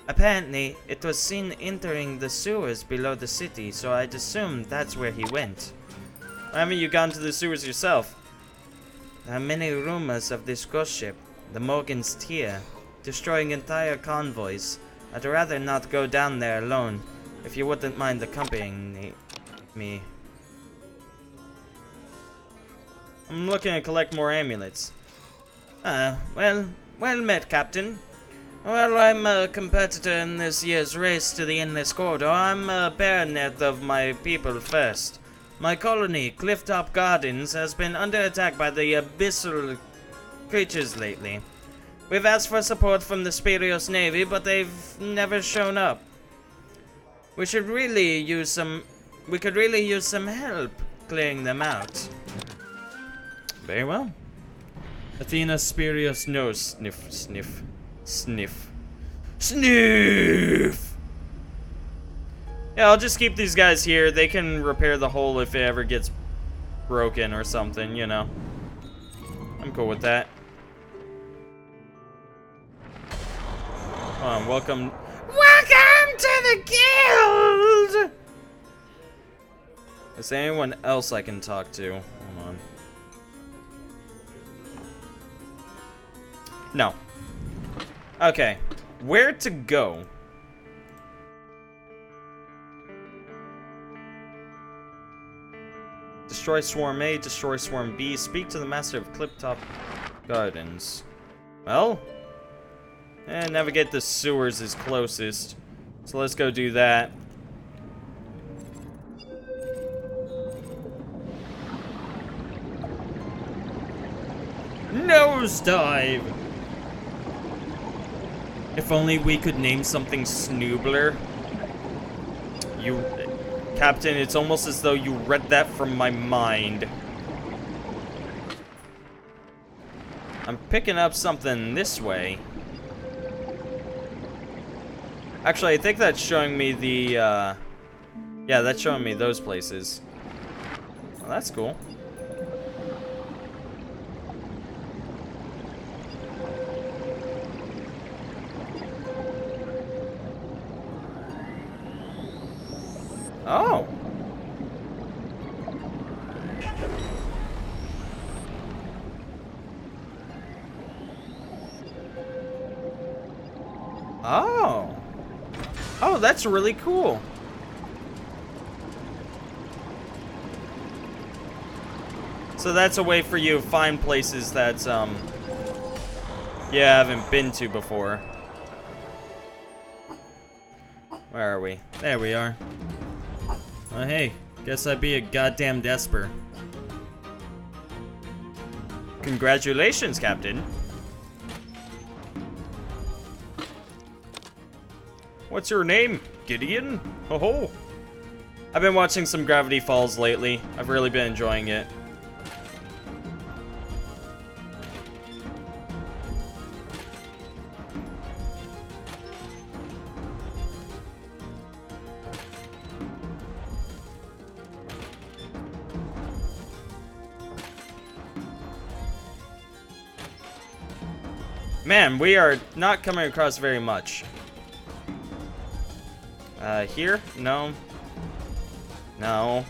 Apparently, it was seen entering the sewers below the city, so I'd assume that's where he went. Why haven't you gone to the sewers yourself? There are many rumors of this ghost ship, the Morgan's Tear, destroying entire convoys. I'd rather not go down there alone. If you wouldn't mind accompanying me. I'm looking to collect more amulets. Well met, Captain. Well, I'm a competitor in this year's race to the Endless Corridor. I'm a baronet of my people first. My colony, Clifftop Gardens, has been under attack by the abyssal creatures lately. We've asked for support from the Spirios Navy, but they've never shown up. We could really use some help clearing them out. Very well. Athena, Spirios, no, sniff, sniff, sniff, sniff. Yeah, I'll just keep these guys here. They can repair the hole if it ever gets broken or something, you know. I'm cool with that. Come on, welcome. Welcome to the guild! Is there anyone else I can talk to? Hold on. No. Okay. Where to go? Destroy Swarm A, destroy Swarm B, speak to the master of Clifftop Gardens. Well, navigate the sewers is closest. So let's go do that. Nosedive! If only we could name something Snoobler. Captain, it's almost as though you read that from my mind. I'm picking up something this way. Actually, I think that's showing me the, yeah, that's showing me those places. Well, that's cool. Oh. Oh. Oh, that's really cool. So that's a way for you to find places that, you haven't been to before. Where are we? There we are. Well, hey, guess I'd be a goddamn Desper. Congratulations, Captain. What's your name? Gideon? Oh-ho. I've been watching some Gravity Falls lately. I've really been enjoying it. Man, we are not coming across very much. Here? No. No.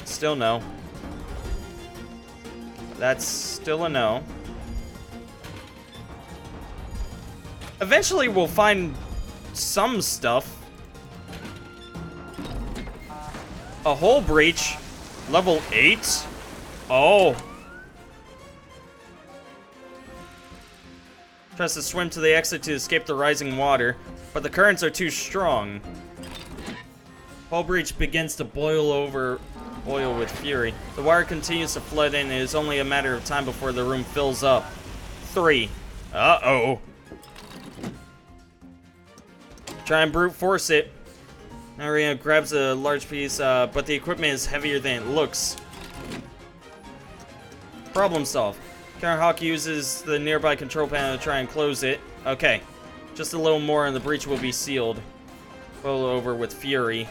Still no. That's still a no. Eventually we'll find some stuff. A hull breach. Level 8? Oh. Tries to swim to the exit to escape the rising water, but the currents are too strong. Hull breach begins to boil with fury. The water continues to flood in, and it is only a matter of time before the room fills up. 3. Uh-oh. Try and brute force it. Narina grabs a large piece, but the equipment is heavier than it looks. Problem solved. Karen Hawk uses the nearby control panel to try and close it. Okay. Just a little more and the breach will be sealed. Boil over with fury.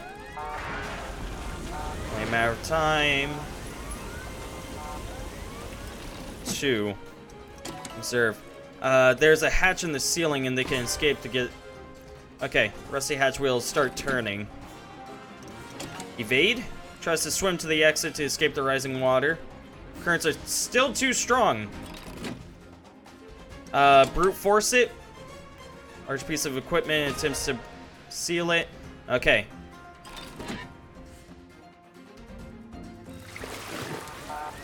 Only a matter of time. 2. Observe. There's a hatch in the ceiling and they can escape to get... Okay. Rusty hatch wheels start turning. Evade. Tries to swim to the exit to escape the rising water. Currents are still too strong. Brute force it. Large piece of equipment attempts to Seal it. Okay.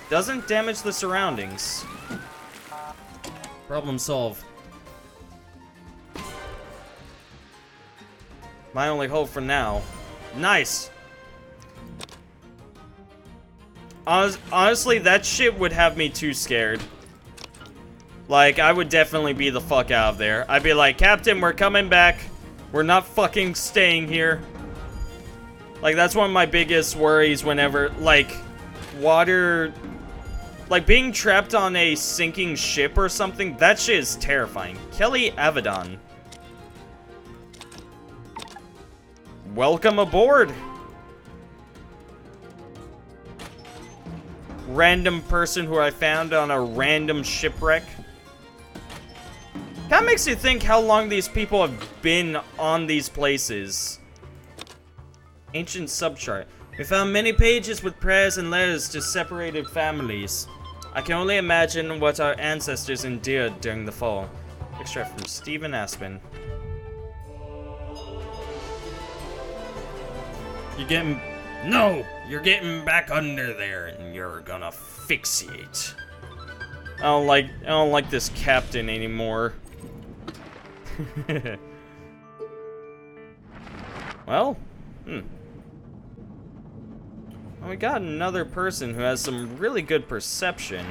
Doesn't damage the surroundings. Problem solved. My only hope for now. Nice. Honestly, that shit would have me too scared. Like, I would definitely be the fuck out of there. I'd be like, Captain, we're coming back. We're not fucking staying here. Like, that's one of my biggest worries whenever, like, water... Like, being trapped on a sinking ship or something, that shit is terrifying. Kelly Avedon. Welcome aboard. Random person who I found on a random shipwreck. Kinda makes you think how long these people have been on these places. Ancient subchart. We found many pages with prayers and letters to separated families. I can only imagine what our ancestors endured during the fall. Extract from Stephen Aspen. You're getting... No! You're getting back under there and you're gonna asphyxiate. I don't like this captain anymore. Well, Well, we got another person who has some really good perception.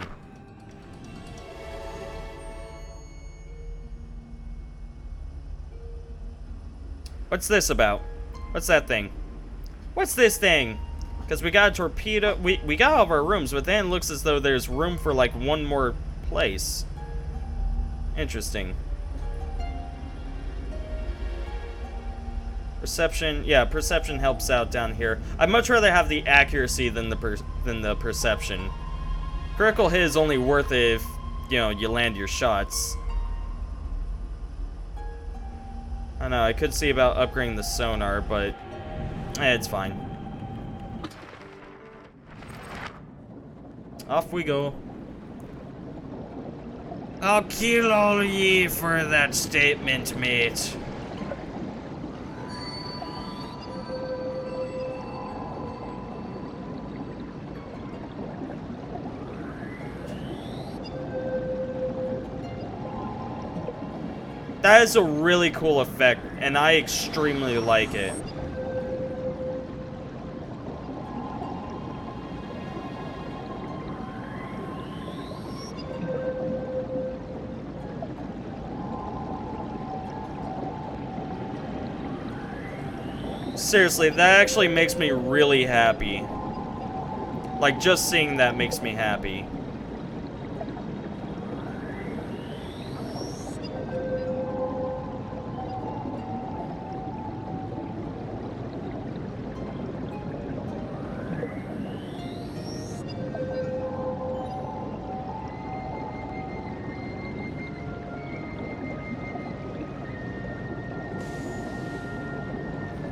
What's this about? What's that thing? What's this thing? Because we got a torpedo. We got all of our rooms, but then it looks as though there's room for like one more place. Interesting. Perception, yeah, perception helps out down here. I'd much rather have the accuracy than the perception. Critical hit is only worth it if, you know, you land your shots. I know, I could see about upgrading the sonar, but it's fine. Off we go. I'll kill all of ye for that statement, mate. That is a really cool effect, and I extremely like it. Seriously, that actually makes me really happy. Like, just seeing that makes me happy.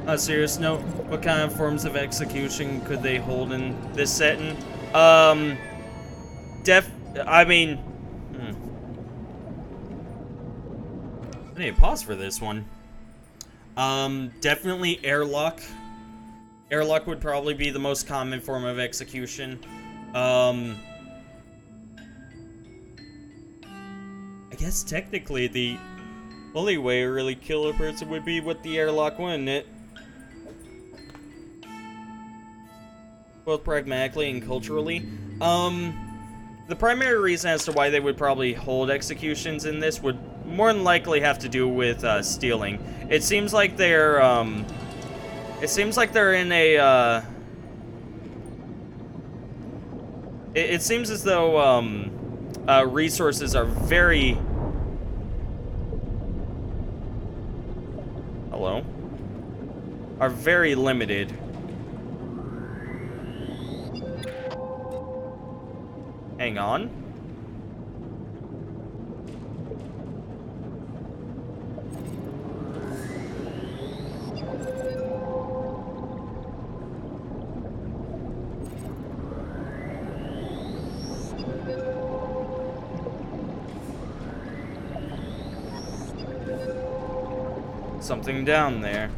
On a serious note, what kind of forms of execution could they hold in this setting? I mean... I need to pause for this one. Definitely airlock. Airlock would probably be the most common form of execution. I guess technically the only way to really kill a person would be with the airlock, wouldn't it? Both pragmatically and culturally. The primary reason as to why they would probably hold executions in this would more than likely have to do with stealing. It seems like they're in a it seems as though resources are very limited. Hang on. Something down there.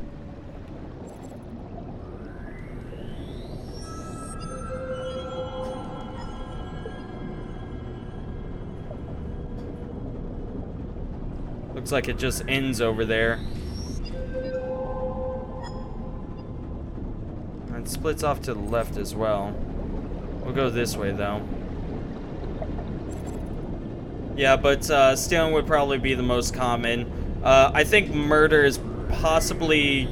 Looks like it just ends over there. It splits off to the left as well. We'll go this way, though. Yeah, but stealing would probably be the most common. I think murder is possibly...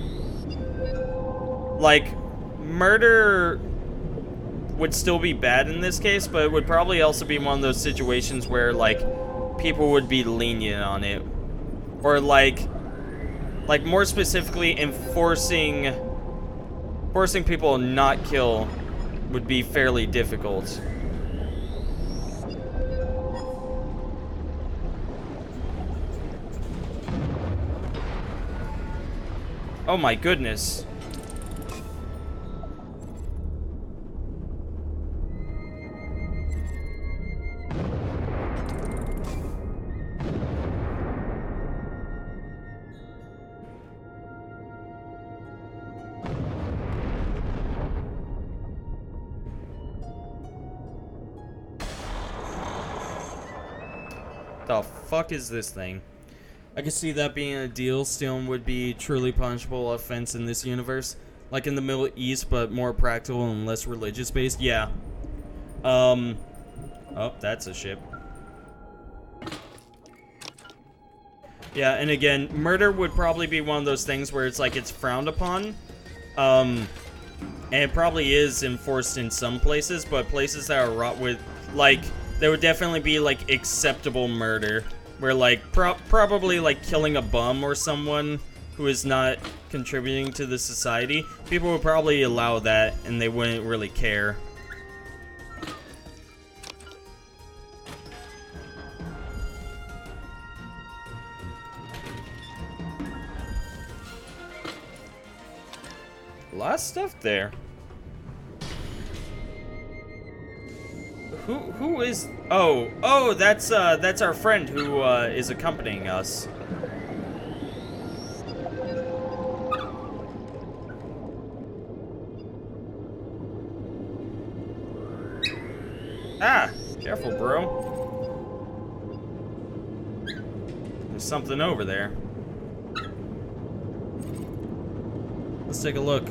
Like, murder would still be bad in this case, but it would probably also be one of those situations where, like, people would be lenient on it. Or, like more specifically, forcing people to not kill would be fairly difficult. Oh my goodness. The fuck is this thing? I can see that being a deal. Stealing would be truly punishable offense in this universe. Like in the Middle East, but more practical and less religious based. Yeah. Oh, that's a ship. Yeah, and again, murder would probably be one of those things where it's like it's frowned upon. And it probably is enforced in some places, but places that are wrought with, like, there would definitely be, like, acceptable murder. Where, like, probably, like, killing a bum or someone who is not contributing to the society. People would probably allow that, and they wouldn't really care. A lot of stuff there. Who is... Oh, that's our friend who, is accompanying us. Ah! Careful, bro. There's something over there. Let's take a look.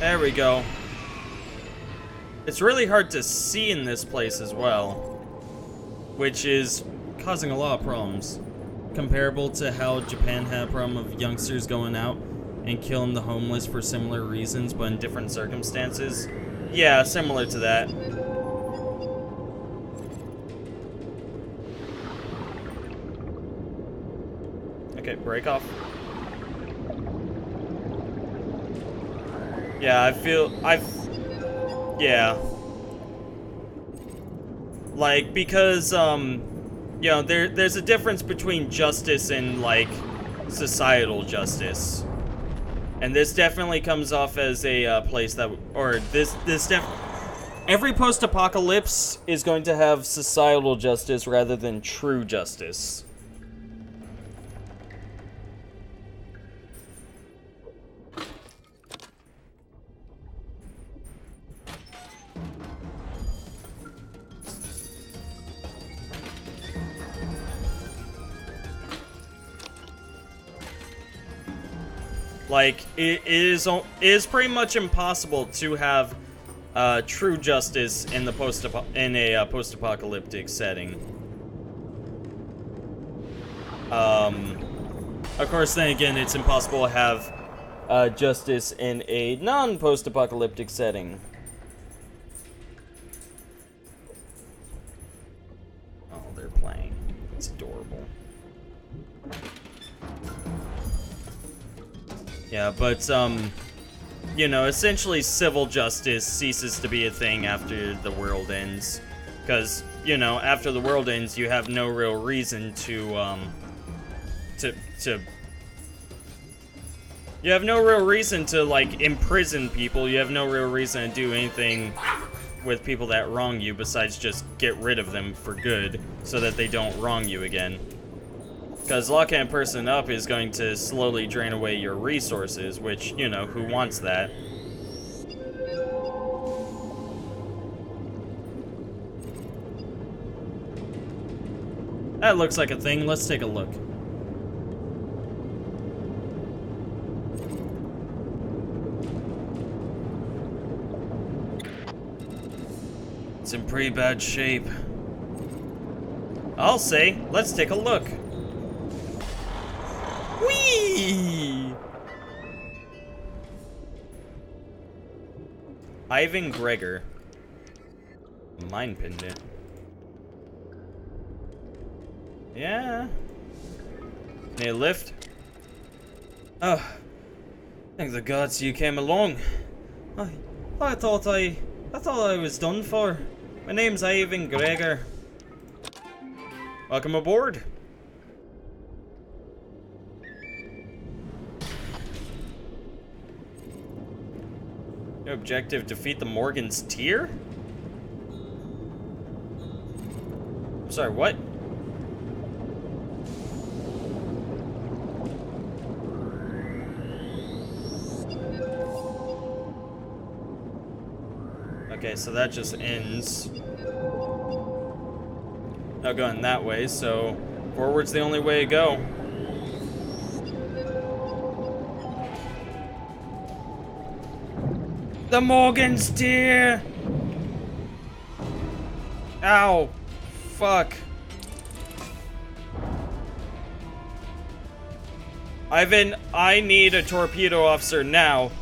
There we go. It's really hard to see in this place as well, which is causing a lot of problems. Comparable to how Japan had a problem of youngsters going out and killing the homeless for similar reasons, but in different circumstances. Yeah, similar to that. Okay, break off. Yeah, yeah. Like, because, you know, there's a difference between justice and, like, societal justice. And this definitely comes off as a, place that, or every post-apocalypse is going to have societal justice rather than true justice. Like, it is pretty much impossible to have true justice in the post-apocalyptic setting. Of course, then again, it's impossible to have justice in a non-post-apocalyptic setting. It's adorable. Yeah, but, you know, essentially civil justice ceases to be a thing after the world ends. Because, you know, after the world ends, you have no real reason you have no real reason to, like, imprison people. You have no real reason to do anything with people that wrong you besides just get rid of them for good so that they don't wrong you again. Because locking a person up is going to slowly drain away your resources, which, you know, who wants that? That looks like a thing. Let's take a look. It's in pretty bad shape. I'll say, let's take a look. Whee! Ivan Gregor. Mind pendant. Yeah. Need a lift? Oh. Thank the gods you came along. I thought I was done for. My name's Ivan Gregor. Welcome aboard. Your objective, defeat the Morgan's tier? I'm sorry, what? Okay, so that just ends. Now going that way, so forward's the only way to go. The Morgan's tier! Ow. Fuck. Ivan, I need a torpedo officer now.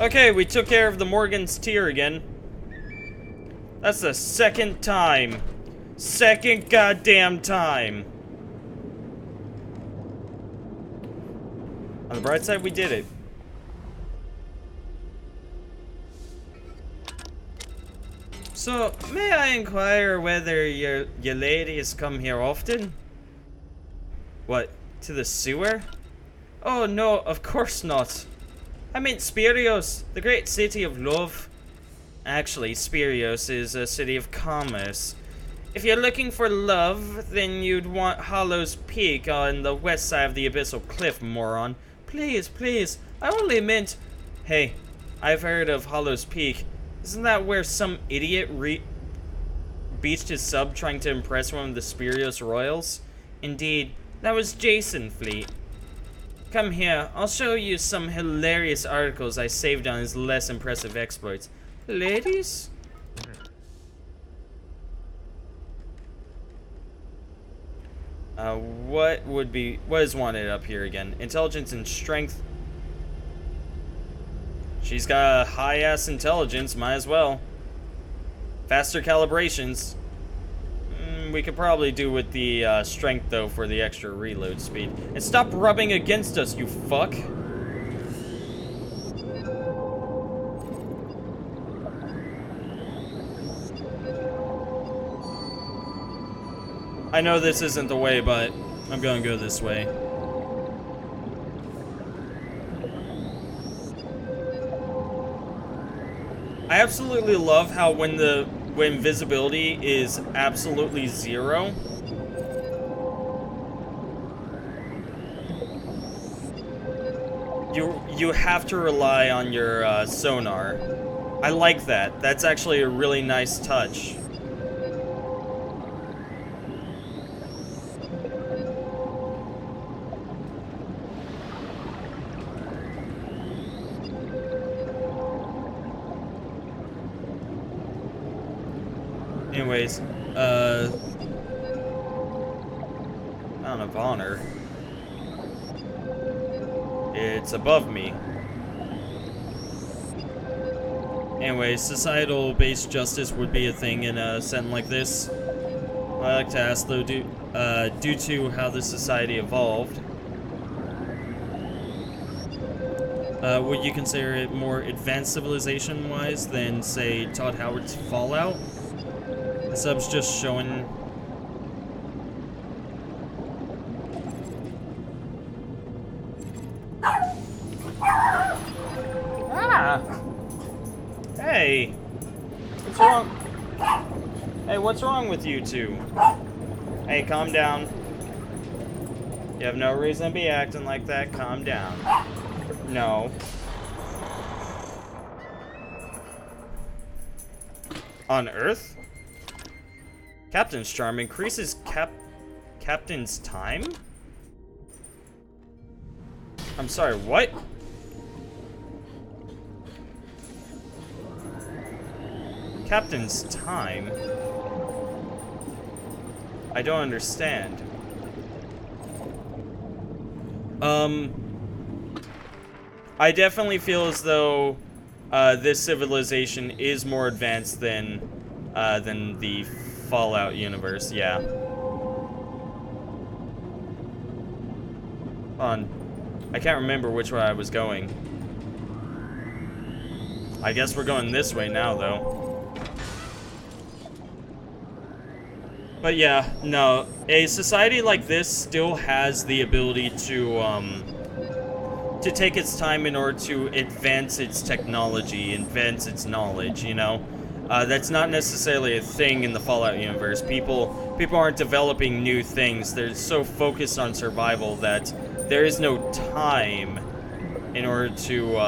Okay, we took care of the Morgan's tier again. That's the second time. Second goddamn time. On the bright side, we did it. So, may I inquire whether your ladies come here often? What, to the sewer? Oh no, of course not. I meant Spirios, the great city of love. Actually, Spirios is a city of commerce. If you're looking for love, then you'd want Hollow's Peak on the west side of the Abyssal Cliff, moron. Please, please, I only meant... Hey, I've heard of Hollow's Peak. Isn't that where some idiot beached his sub trying to impress one of the Spirios royals? Indeed, that was Jason Fleet. Come here, I'll show you some hilarious articles I saved on his less impressive exploits. Ladies? What is wanted up here again? Intelligence and strength. She's got a high-ass intelligence, might as well. Faster calibrations. We could probably do with the strength, though, for the extra reload speed. And stop rubbing against us, you fuck! I know this isn't the way, but I'm gonna go this way. I absolutely love how when visibility is absolutely zero, you have to rely on your sonar. I like that. That's actually a really nice touch. Anyways, Mount of Honor. It's above me. Anyway, societal-based justice would be a thing in a setting like this. I like to ask, though, due to how the society evolved, would you consider it more advanced civilization-wise than, say, Todd Howard's Fallout? The sub's just showing... Ah! Hey! What's wrong? Hey, what's wrong with you two? Hey, calm down. You have no reason to be acting like that. Calm down. No. On Earth? Captain's Charm increases Captain's time? I'm sorry, what? Captain's time? I don't understand. I definitely feel as though this civilization is more advanced than the Fallout universe. Yeah. Hold on. I can't remember which way I was going. I guess we're going this way now, though. But yeah, no. A society like this still has the ability to take its time in order to advance its technology, advance its knowledge, you know? That's not necessarily a thing in the Fallout universe. People aren't developing new things. They're so focused on survival that there is no time in order to